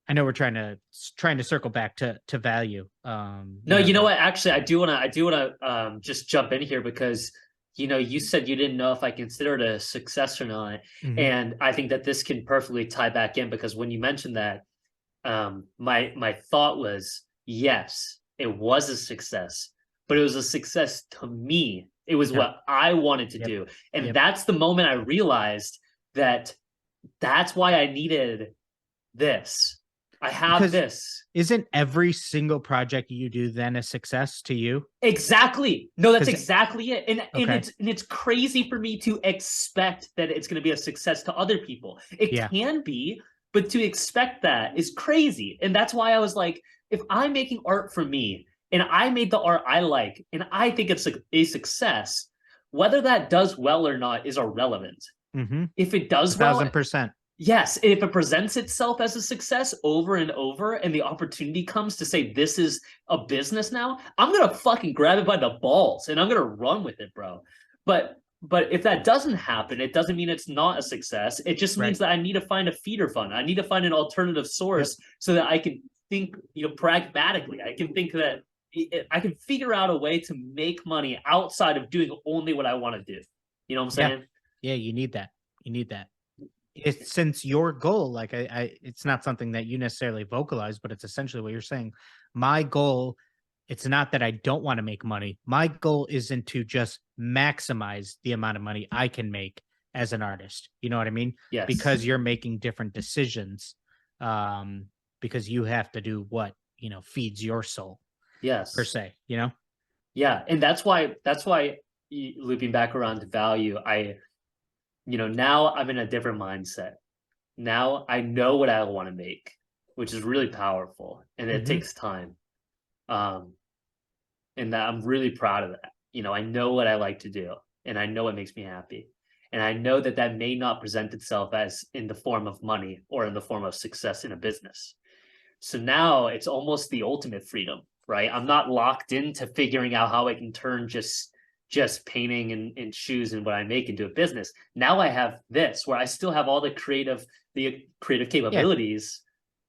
I know we're trying to circle back to value. No, You know you know that. what? Actually, I do wanna just jump in here because you said you didn't know if I considered it a success or not. Mhm. And I think that this can perfectly tie back in because when you mentioned that, my thought was yes, it was a success, but it was a success to me. It was Yep. what I wanted to Yep. do. And Yep. that's the moment I realized that that's why I needed this. I have Because this. isn't every single project you do then a success to you? Exactly. No, that's Because exactly it. And okay, it's crazy for me to expect that it's going to be a success to other people. It yeah, can be, but to expect that is crazy. And that's why I was like, if I'm making art for me and I made the art I like and I think it's a success, whether that does well or not is irrelevant. mm-hmm, If it a does well, thousand percent. yes, if it presents itself as a success over and over, and the opportunity comes to say this is a business now, I'm gonna fucking grab it by the balls and I'm gonna run with it, bro. But if that doesn't happen, it doesn't mean it's not a success. It just means Right. that I need to find a feeder fund. I need to find an alternative Yep. source so that I can think, pragmatically. I can think that I can figure out a way to make money outside of doing only what I want to do. You know what I'm Yeah. saying? Yeah. You need that. You need that. It's since your goal, like it's not something that you necessarily vocalize, but it's essentially what you're saying. My goal, it's not that I don't want to make money. My goal isn't to just maximize the amount of money I can make as an artist. You know what I mean? Yes. Because you're making different decisions. Um, because you have to do what, you know, feeds your soul. per Yes. se, you know? Yeah. And that's why looping back around to value, now I'm in a different mindset. Now I know what I want to make, which is really powerful, and it Hmm. takes time. Um, and that I'm really proud of that. I know what I like to do, and I know what makes me happy. And I know that that may not present itself as in the form of money or in the form of success in a business. So now it's almost the ultimate freedom, right? I'm not locked into figuring out how I can turn just painting and shoes and what I make into a business. Now I have this where I still have all the creative Yeah. capabilities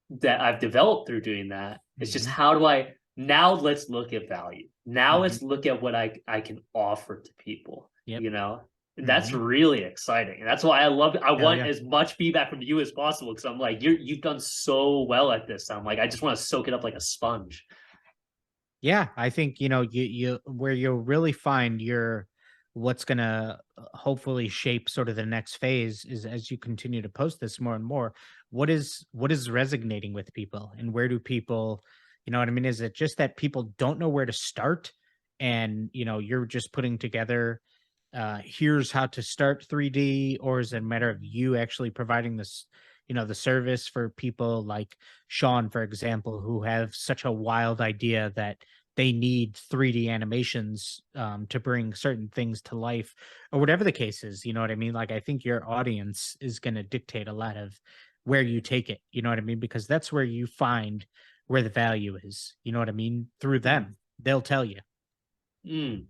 that I've developed through doing that. It's just Hmm. how do I now let's look at value. Now Hmm. let's look at what I can offer to people, Yep. you know? And that's Hmm. really exciting. And that's why I Hell want yeah. as much feedback from you as possible because I'm like, you've done so well at this. I'm like, I just want to soak it up like a sponge. Yeah, I think, you where you'll really find your what's gonna hopefully shape sort of the next phase is as you continue to post this more and more. What is resonating with people, and where do people, you know what I mean? Is it just that people don't know where to start, and you're just putting together here's how to start 3D, or is it a matter of you actually providing this, the service for people like Sean, for example, who have such a wild idea that they need 3D animations to bring certain things to life, or whatever the case is. You know what I mean? Like, I think your audience is going to dictate a lot of where you take it. You know what I mean? Because that's where you find where the value is. You know what I mean? Through Mm, them, they'll tell you. mm,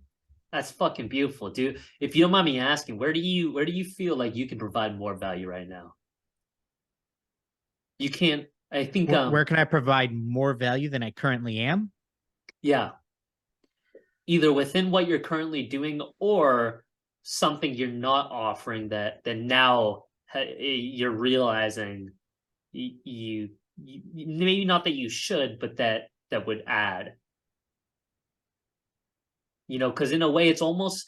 that's fucking beautiful, dude. If you don't mind me asking, where do you feel like you can provide more value right now? You can't. I think Where can I provide more value than I currently am? yeah, either within what you're currently doing or something you're not offering that now you're realizing you maybe not that you should, but that would add. Because in a way, it's almost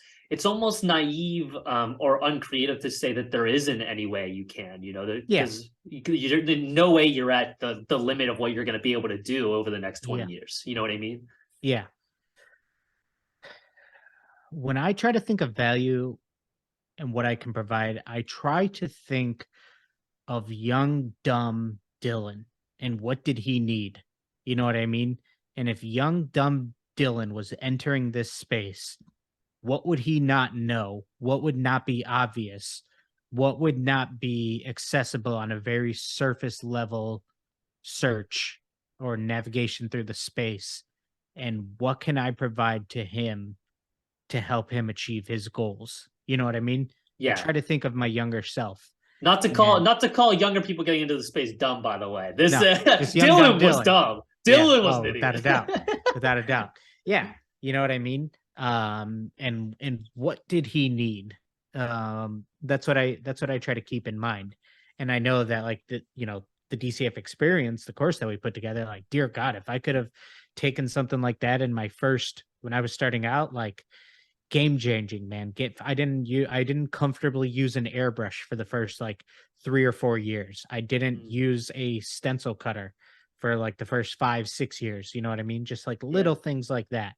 naive or uncreative to say that there isn't any way you can. Yeah. Because you're in no way you're at the limit of what you're going to be able to do over the next 20 Yeah. years. You know what I mean? Yeah. When I try to think of value and what I can provide, I try to think of young, dumb Dillon and what did he need? You know what I mean? And if young, dumb Dillon was entering this space, what would he not know? What would not be obvious? What would not be accessible on a very surface level search or navigation through the space? And what can I provide to him to help him achieve his goals? You know what I mean? I Yeah. try to think of my younger self. Not to call And not to call younger people getting into the space dumb, by the way. This no, just young dumb Dylan was Dylan. dumb. Yeah. Dylan was an Oh, without a idiot. doubt. Without a doubt. Yeah. You know what I mean? And what did he need? That's what I try to keep in mind. And I know that like the DCF experience, the course that we put together, like, dear God, if I could have taken something like that in my first when I was starting out, like, game changing, man. I didn't comfortably use an airbrush for the first like 3 or 4 years. I didn't Mm, use a stencil cutter for like the first 5, 6 years. You know what I mean? Just like yeah. little things like that.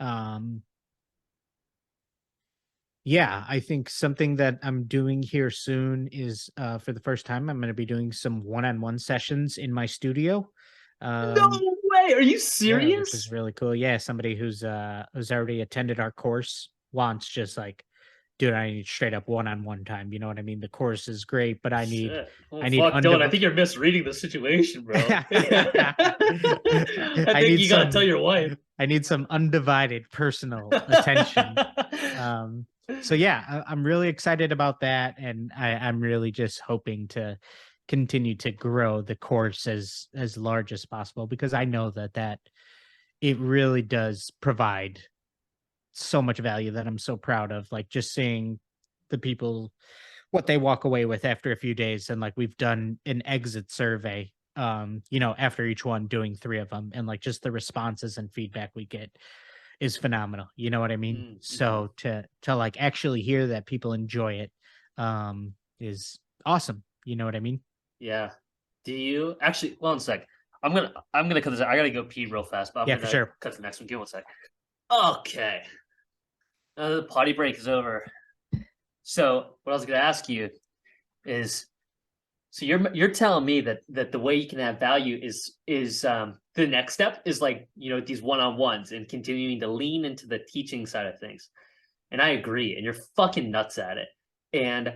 Um, yeah, I think something that I'm doing here soon is for the first time, I'm going to be doing some one-on-one sessions in my studio. No Um, way. Are you yeah, which is serious? really cool. Yeah, somebody who's already attended our course wants just like, dude, I need straight up one-on-one time. You know what I mean? The course is great, but I need Shit. Oh I need fuck, Dylan. I undiv- think you're misreading the situation, bro. I I think need you gotta tell some your wife. I need some undivided personal attention. Um so yeah, I'm really excited about that, and I'm really just hoping to continue to grow the course as large as possible, because I know that it really does provide so much value that I'm so proud of. Like, just seeing the people what they walk away with after a few days, and like we've done an exit survey after each one, doing 3 of them, and like just the responses and feedback we get is phenomenal. You know what I mean? Mhm. So to like actually hear that people enjoy it is awesome. You know what I mean? Yeah. Do you actually? One sec. I'm gonna cut this. I gotta go pee real fast, but I'm Yeah, for gonna sure. cut the next one. Give me one sec. Okay, the potty break is over. So what I was gonna ask you is, so you're telling me that the way you can add value is the next step is like, these one-on-ones and continuing to lean into the teaching side of things. And I agree, and you're fucking nuts at it. And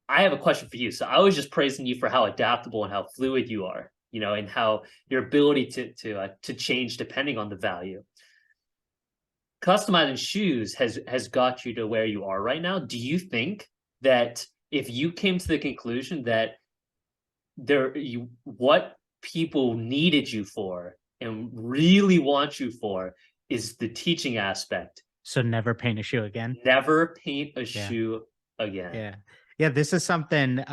I have a question for you. So I was just praising you for how adaptable and how fluid you are, and how your ability to change depending on the value. Customizing shoes has got you to where you are right now. Do you think that if you came to the conclusion that what people needed you for and really want you for is the teaching aspect, So never paint a shoe again. never paint a Yeah. shoe again? Yeah. Yeah, this is something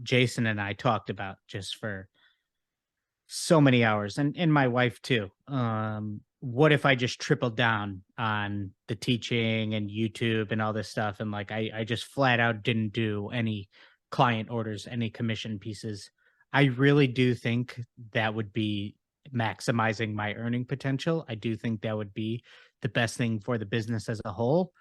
Jason and I talked about just for so many hours, and my wife too. What if I just tripled down on the teaching and YouTube and all this stuff, and like I just flat out didn't do any client orders, any commission pieces. I really do think that would be maximizing my earning potential. I do think that would be the best thing for the business as a whole.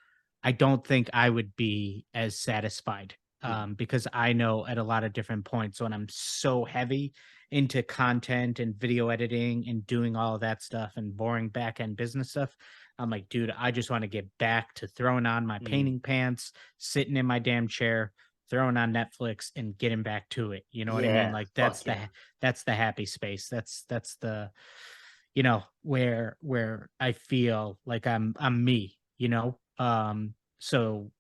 I don't think I would be as satisfied, Mhm. because I know at a lot of different points when I'm so heavy into content and video editing and doing all of that stuff and boring back end business stuff, I'm like, dude, I just want to get back to throwing on my Mm. painting pants, sitting in my damn chair, throwing on Netflix and getting back to it. You know what I mean? Yeah, Like fuck yeah. that's the happy space. That's the, where I feel like I'm me, so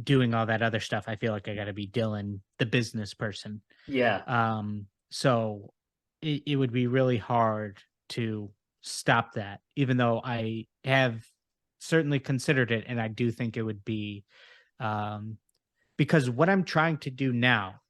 doing all that other stuff, I feel like I got to be Dillon, the business person. Yeah. So it would be really hard to stop that, even though I have certainly considered it, and I do think it would be, um, because what I'm trying to do now,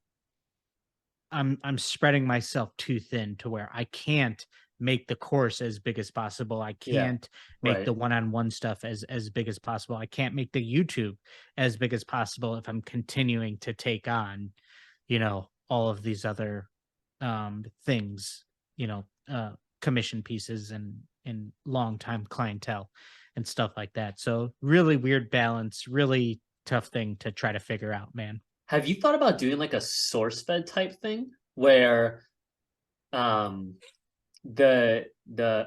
I'm spreading myself too thin to where I can't make the course as big as possible. I Yeah. can't make the Right. one-on-one stuff as big as possible. I can't make the YouTube as big as possible if I'm continuing to take on, all of these other things, commission pieces and long time clientele and stuff like that. So really weird balance, really tough thing to try to figure out, man. Have you thought about doing like a source fed type thing where um the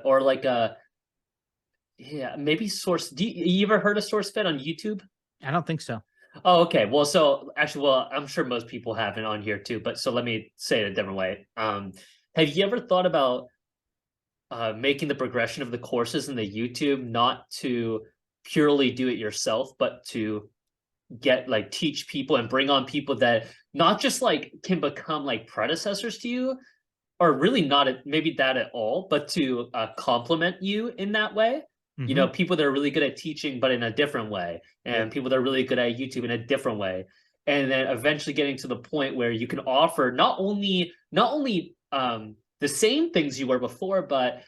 or like a yeah, maybe source you ever heard of source fed on YouTube? I don't think so. Oh, okay. Well, so actually, well, I'm sure most people have it on here too, but so let me say it a different way. Have you ever thought about making the progression of the courses in the YouTube not to purely do it yourself, but to get like teach people and bring on people that not just like can become like predecessors to you, or really not maybe that at all, but to complement you in that way. Hmm. People that are really good at teaching, but in a different way, Yep. and people that are really good at YouTube in a different way, and then eventually getting to the point where you can offer not only the same things you were before, but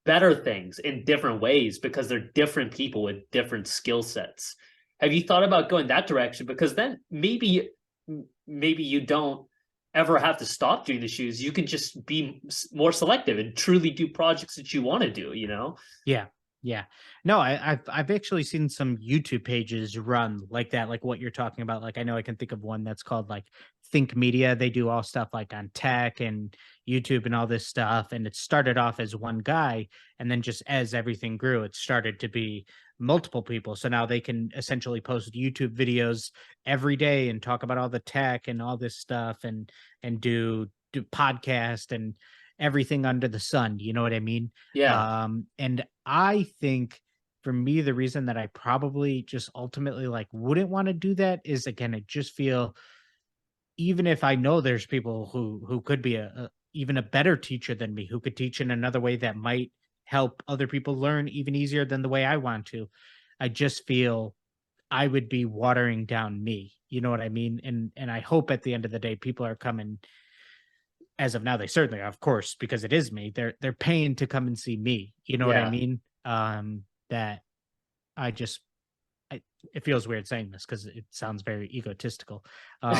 better things in different ways because they're different people with different skill sets. Have you thought about going that direction? Because then maybe you don't ever have to stop doing the shoes. You can just be more selective and truly do projects that you want to do. Yeah. Yeah. No, I've actually seen some YouTube pages run like that, like what you're talking about. Like I know I can think of one that's called like Think Media. They do all stuff like on tech and YouTube and all this stuff. And it started off as one guy, and then just as everything grew, it started to be multiple people. So now they can essentially post YouTube videos every day and talk about all the tech and all this stuff and do podcast and everything under the sun. You know what I mean? Yeah. And I think for me, the reason that I probably just ultimately like wouldn't want to do that is again, I just feel even if I know there's people who could be a even a better teacher than me, who could teach in another way that might help other people learn even easier than the way I want to. I just feel I would be watering down me. You know what I mean? And I hope at the end of the day, people are coming as of now, they certainly are, of course, because it is me. They're paying to come and see me. You know what I Yeah. mean? That I just it feels weird saying this because it sounds very egotistical. Um,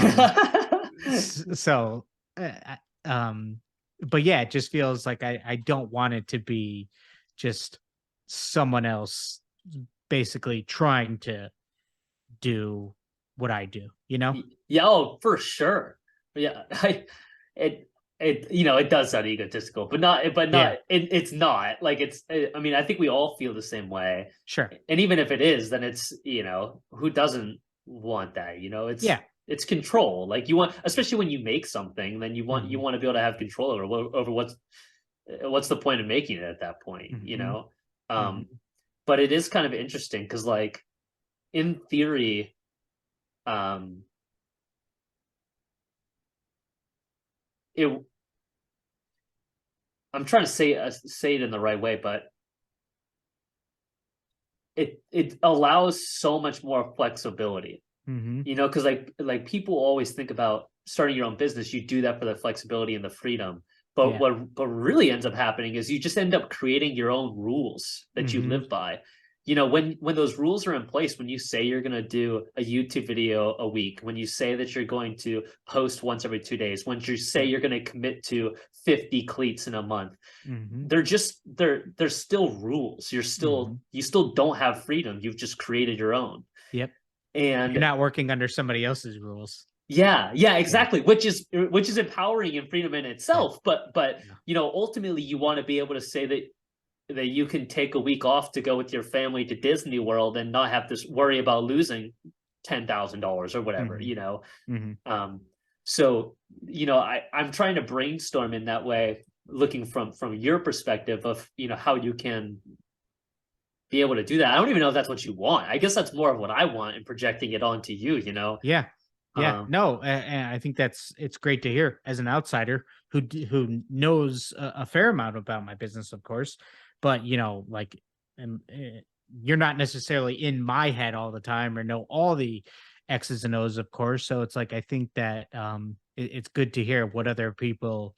so uh, um, but yeah, it just feels like I don't want it to be just someone else basically trying to do what I do, you know? Yeah, oh, for sure. Yeah, it it does sound egotistical, but Yeah, it's not like I mean, I think we all feel the same way, sure. and even if it is, then it's who doesn't want that? Yeah. It's control. Like you want, especially when you make something, then you Hmm. want to be able to have control over what's the point of making it at that point, Hmm. Um, Hmm. but it is kind of interesting because like in theory, um, it I'm trying to say it in the right way, but it allows so much more flexibility. Hmm. Because like people always think about starting your own business, you do that for the flexibility and the freedom. But Yeah. what really ends up happening is you just end up creating your own rules that you Hmm. live by. When those rules are in place, when you say you're going to do a YouTube video a week, when you say that you're going to post once every 2 days, when you say Yep. you're going to commit to 50 cleats in a month, Hmm. they're still rules. Hmm. You still don't have freedom. You've just created your own. Yep. You're And not working under somebody else's rules. yeah, Yeah. exactly. Which is empowering and freedom in Yeah. itself. But Yeah. ultimately you want to be able to say that you can take a week off to go with your family to Disney World and not have to worry about losing $10,000 or whatever, Hmm. Hmm. Um, so I'm trying to brainstorm in that way, looking from your perspective of how you can be able to do that. I don't even know if that's what you want. I guess that's more of what I want and projecting it onto you. Yeah. Yeah. Um, No, and I think it's great to hear as an outsider who knows a fair amount about my business, of course, but like, and you're not necessarily in my head all the time or know all the X's and O's, of course. So it's like I think that it's good to hear what other people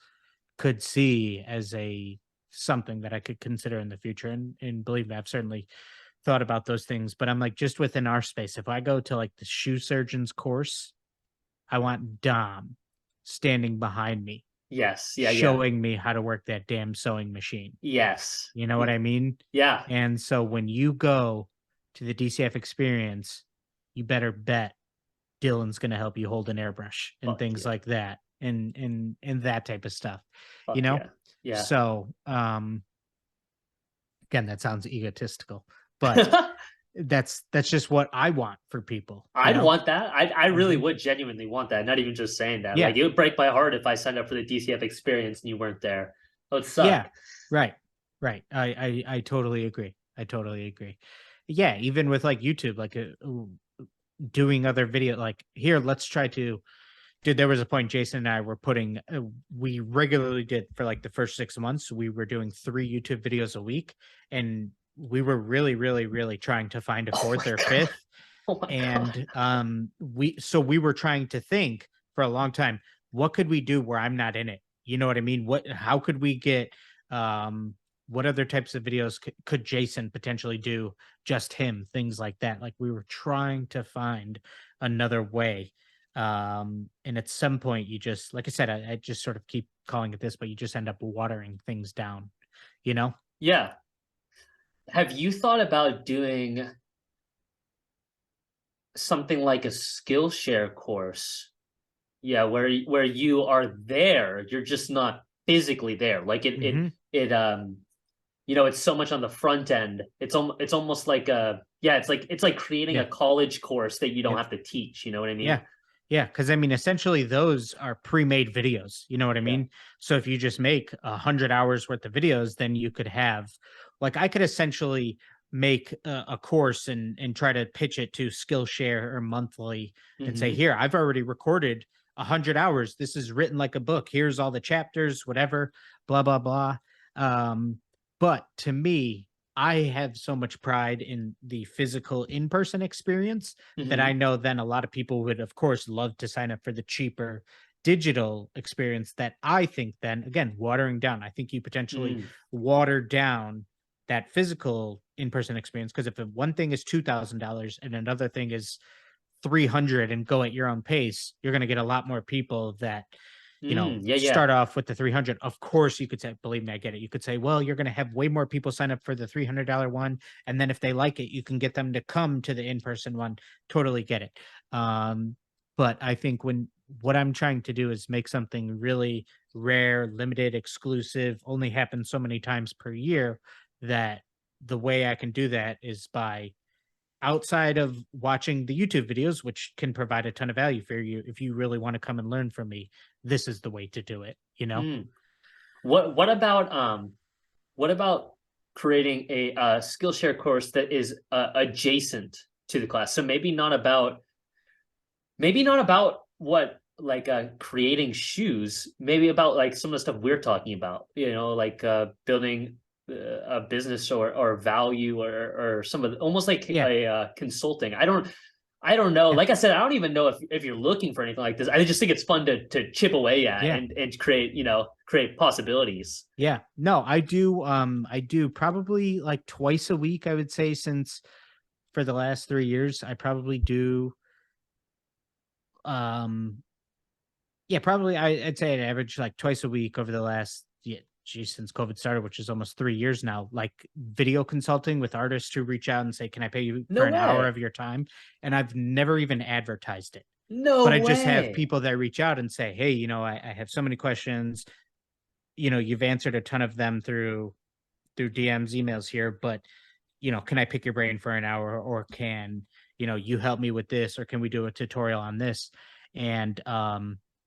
could see as a something that I could consider in the future. And believe me, I've certainly thought about those things. But I'm like, just within our space, if I go to like the shoe surgeon's course, I want Dom standing behind me, yes, yeah. showing me how to work that damn sewing machine. Yes. You know what I mean? Yeah. And so when you go to the DCF experience, you better bet Dillon's going to help you hold an airbrush and Fuck things yeah. like that, and that type of stuff, you Fuck know? yeah. Yeah. So, again, that sounds egotistical, but that's just what I want for people, you I'd know? want that. I really Mhm. would genuinely want that. Not even just saying that. Like Yeah. it would break my heart if I signed up for the DCF experience and you weren't there. That would Yeah. suck. Right. Right. I totally agree. I totally agree. Yeah, even with like YouTube, like doing other video, like here, let's try to. Dude, there was a point Jason and I were putting. We regularly did for like the first 6 months. We were doing 3 YouTube videos a week, and we were really, really, really trying to find a Oh my fourth or god. fifth. Oh my god. And we were trying to think for a long time, what could we do where I'm not in it? You know what I mean? How could we get um what other types of videos could Jason potentially do, just him, things like that. Like we were trying to find another way. And at some point you just, like I said, I just sort of keep calling it this, but you just end up watering things down, you know? Yeah. Have you thought about doing something like a Skillshare course? Yeah, where you are there, you're just not physically there. Like Hmm. it's so much on the front end. It's almost like it's like creating a Yeah. college course that you don't Yep. have to teach. You know what I Yeah. mean? Yeah, because I mean, essentially, those are pre-made videos. You know what I Yeah. mean? So if you just make 100 hours worth of videos, then you could have, like, I could essentially make a course and try to pitch it to Skillshare or monthly and say, Hmm. here, I've already recorded 100 hours. This is written like a book. Here's all the chapters, whatever, blah blah blah. Um, but to me, I have so much pride in the physical in-person experience that I Hmm. know then a lot of people would, of course, love to sign up for the cheaper digital experience that I think then, again, watering down. I think you potentially Hmm. water down that physical in-person experience because if one thing is $2,000 and another thing is 300 and go at your own pace, you're going to get a lot more people that Yeah, yeah. start off with the 300. Of course, you could say, believe me, I get it. You could say, well, you're going to have way more people sign up for the $300 one. And then if they like it, you can get them to come to the in-person one. Totally get it. But I think what I'm trying to do is make something really rare, limited, exclusive, only happens so many times per year, that the way I can do that is by, outside of watching the YouTube videos, which can provide a ton of value for you. If you really want to come and learn from me, this is the way to do it, you know? Mm. What about creating a Skillshare course that is adjacent to the class? So maybe not about what like creating shoes, maybe about like some of the stuff we're talking about, like building a business or value or some of the, almost like Yeah. a consulting. I don't know. Yeah. Like I said, I don't even know if you're looking for anything like this. I just think it's fun to chip away at Yeah. and create possibilities. Yeah. No, I do probably like twice a week, I would say, since for the last 3 years. I probably do um yeah, probably I'd say an average like twice a week over the last, yeah, geez, since COVID started, which is almost 3 years now, like video consulting with artists who reach out and say, can I pay you No for an hour way. of your time? And I've never even advertised it. No But I just have way. people that reach out and say, hey, I have so many questions. You've answered a ton of them through DMs, emails here, but can I pick your brain for an hour, or can, you help me with this, or can we do a tutorial on this? And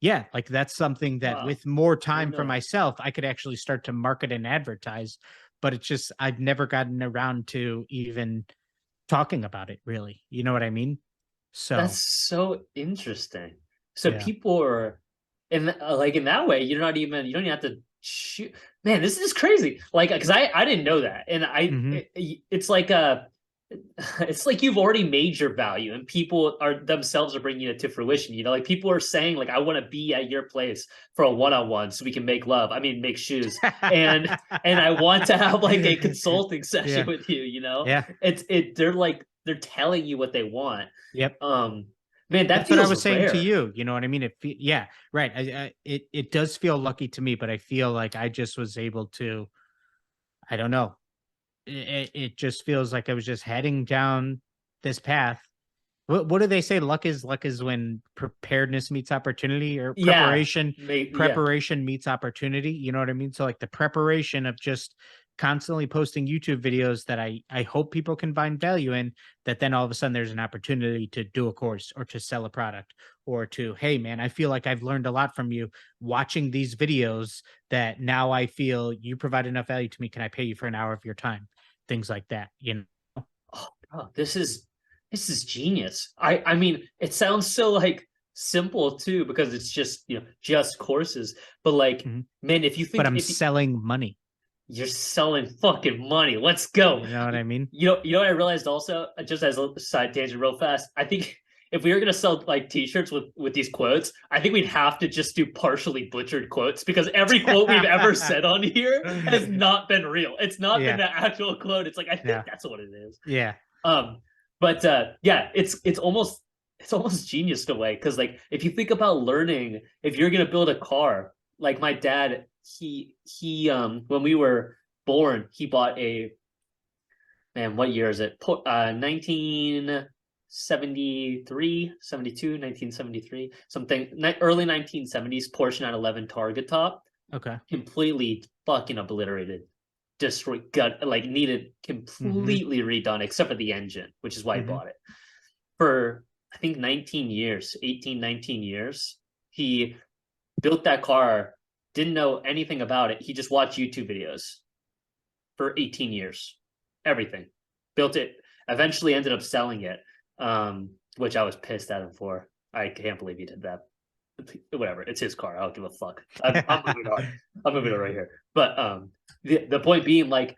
yeah, like that's something that Wow. with more I didn't time for know that. myself, I could actually start to market and advertise, but it's just I've never gotten around to even talking about it really. You know what I mean? That's So, so interesting. So yeah. people are like in that way, you don't even have to shoot. Man, this is crazy. Like, because I didn't know that, and Mhm. it's like it's like you've already made your value, and people are themselves are bringing it to fruition. Like people are saying, like, I want to be at your place for a one-on-one so we can make love. I mean, make shoes, and I want to have like a consulting session Yeah. with you. Yeah. They're telling you what they want. Yep. um Man, that That's what I feels was saying to rare. you. You know what I mean? Yeah, right. It does feel lucky to me, but I feel like I just was able to. I don't know. It just feels like I was just heading down this path. What do they say? Luck is when preparedness meets opportunity, or Yeah, yeah. preparation meets opportunity. You know what I mean? So like the preparation of just constantly posting YouTube videos that I hope people can find value in, that then all of a sudden there's an opportunity to do a course or to sell a product, or to, hey man, I feel like I've learned a lot from you watching these videos, that now I feel you provide enough value to me. Can I pay you for an hour of your time? Things like that, you know? Oh, bro, this is genius. I mean, it sounds so like simple too because it's just just courses. But like, Mhm. man, if you But think I'm if you, selling money. you're selling fucking money, let's go. You know what I mean? You know what I realized also, just as a side tangent, real fast. I think if we were gonna sell like T-shirts with these quotes, I think we'd have to just do partially butchered quotes because every quote we've ever said on here has not been real. It's not been Yeah, the actual quote. It's like I think yeah, that's what it is. yeah. Um, but yeah, it's almost genius in a way because like if you think about learning, if you're gonna build a car, like my dad, he when we were born, he bought a man, what year is it? 1973, 72, 1973, something, early 1970s Porsche 911 Target top, Okay. completely fucking obliterated, destroyed, gut, like needed Mhm, completely redone except for the engine, which is why he mhm. bought it. For I think 19 years, 18, 19 years, he built that car, didn't know anything about it. He just watched YouTube videos for 18 years. Everything. Built it, eventually ended up selling it, which I was pissed at him for. I can't believe he did that. Whatever, it's his car. I don't give a fuck. I'm moving on. I'm moving on right here. But the point being, like,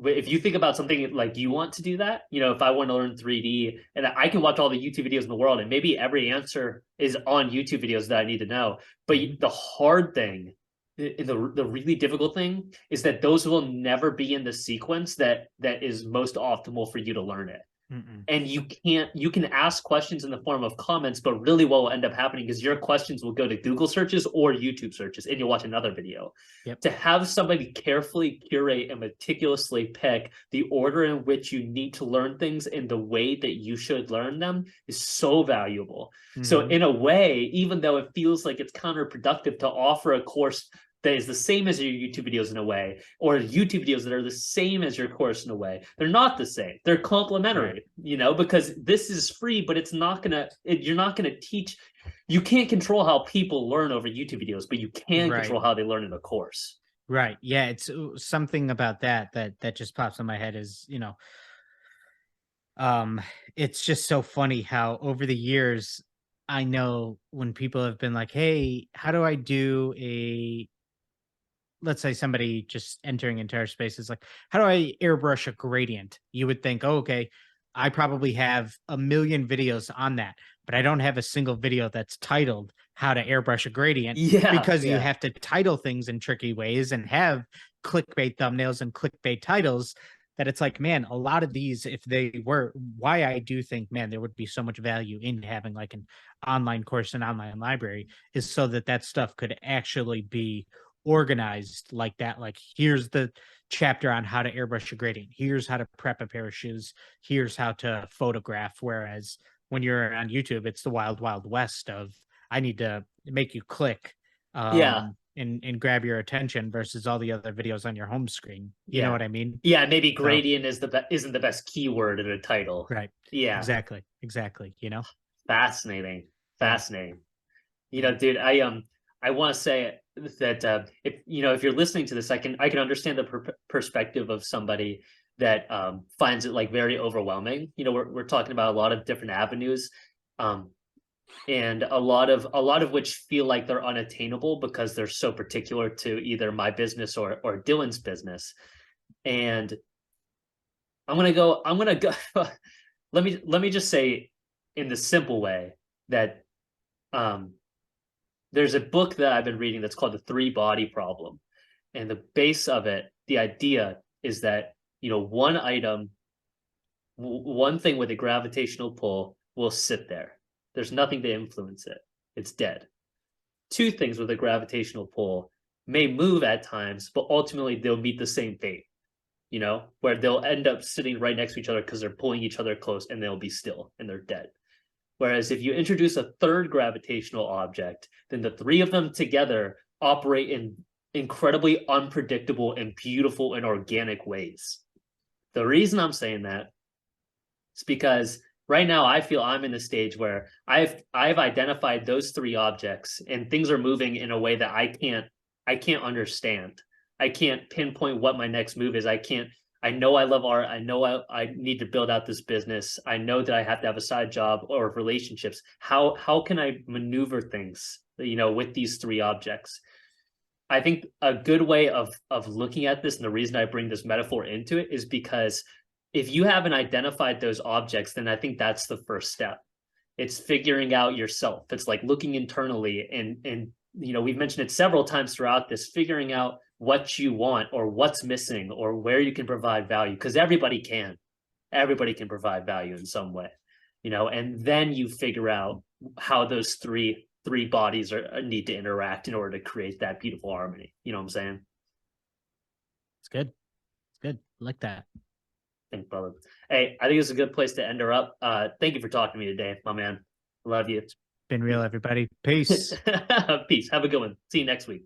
if you think about something like you want to do that, if I want to learn 3D and I can watch all the YouTube videos in the world and maybe every answer is on YouTube videos that I need to know. But Mhm. the hard thing, the really difficult thing is that those will never be in the sequence that is most optimal for you to learn it. Mm-mm. And you can ask questions in the form of comments, but really what will end up happening is your questions will go to Google searches or YouTube searches, and you'll watch another video. Yep. To have somebody carefully curate and meticulously pick the order in which you need to learn things and the way that you should learn them is so valuable. So in a way, even though it feels like it's counterproductive to offer a course that is the same as your YouTube videos in a way, or YouTube videos that are the same as your course in a way, they're not the same. They're complementary, because this is free, but it's not gonna. You're not gonna teach. You can't control how people learn over YouTube videos, but you can control how they learn in a course. Right. Yeah. It's something about that just pops in my head is, it's just so funny how over the years, I know when people have been like, hey, how do I do let's say somebody just entering into our space is like, how do I airbrush a gradient? You would think, oh, okay, I probably have a million videos on that, but I don't have a single video that's titled how to airbrush a gradient because you have to title things in tricky ways and have clickbait thumbnails and clickbait titles that it's like, man, a lot of these, if they were, why I do think, man, there would be so much value in having like an online course and online library is so that stuff could actually be organized like that. Like, here's the chapter on how to airbrush a gradient. Here's how to prep a pair of shoes. Here's how to photograph. Whereas when you're on YouTube, it's the wild, wild west of I need to make you click and grab your attention versus all the other videos on your home screen. You know what I mean? Yeah, maybe gradient isn't the best keyword in a title. Right. Yeah. Exactly. Fascinating. Dude, I want to say that if you're listening to this, I can understand the perspective of somebody that finds it like very overwhelming. We're talking about a lot of different avenues, and a lot of which feel like they're unattainable because they're so particular to either my business or Dillon's business. And I'm gonna go. let me just say in the simple way that there's a book that I've been reading that's called The Three Body Problem. And the base of it, the idea is that, one item, one thing with a gravitational pull will sit there. There's nothing to influence it. It's dead. Two things with a gravitational pull may move at times, but ultimately they'll meet the same fate, where they'll end up sitting right next to each other because they're pulling each other close and they'll be still and they're dead. Whereas if you introduce a third gravitational object, then the three of them together operate in incredibly unpredictable and beautiful and organic ways. The reason I'm saying that is because right now I feel I'm in a stage where I've identified those three objects and things are moving in a way that I can't understand. I can't pinpoint what my next move is. I know I love art. I know I need to build out this business. I know that I have to have a side job or relationships. How can I maneuver things, with these three objects? I think a good way of looking at this, and the reason I bring this metaphor into it, is because if you haven't identified those objects, then I think that's the first step. It's figuring out yourself. It's like looking internally and we've mentioned it several times throughout this, figuring out what you want or what's missing or where you can provide value, because everybody can provide value in some way, and then you figure out how those three bodies need to interact in order to create that beautiful harmony. You know what I'm saying? It's good. I like that. Thanks, brother. Hey, I think it's a good place to end her up. Thank you for talking to me today, my man. Love you. It's been real, everybody. Peace. Peace. Have a good one. See you next week.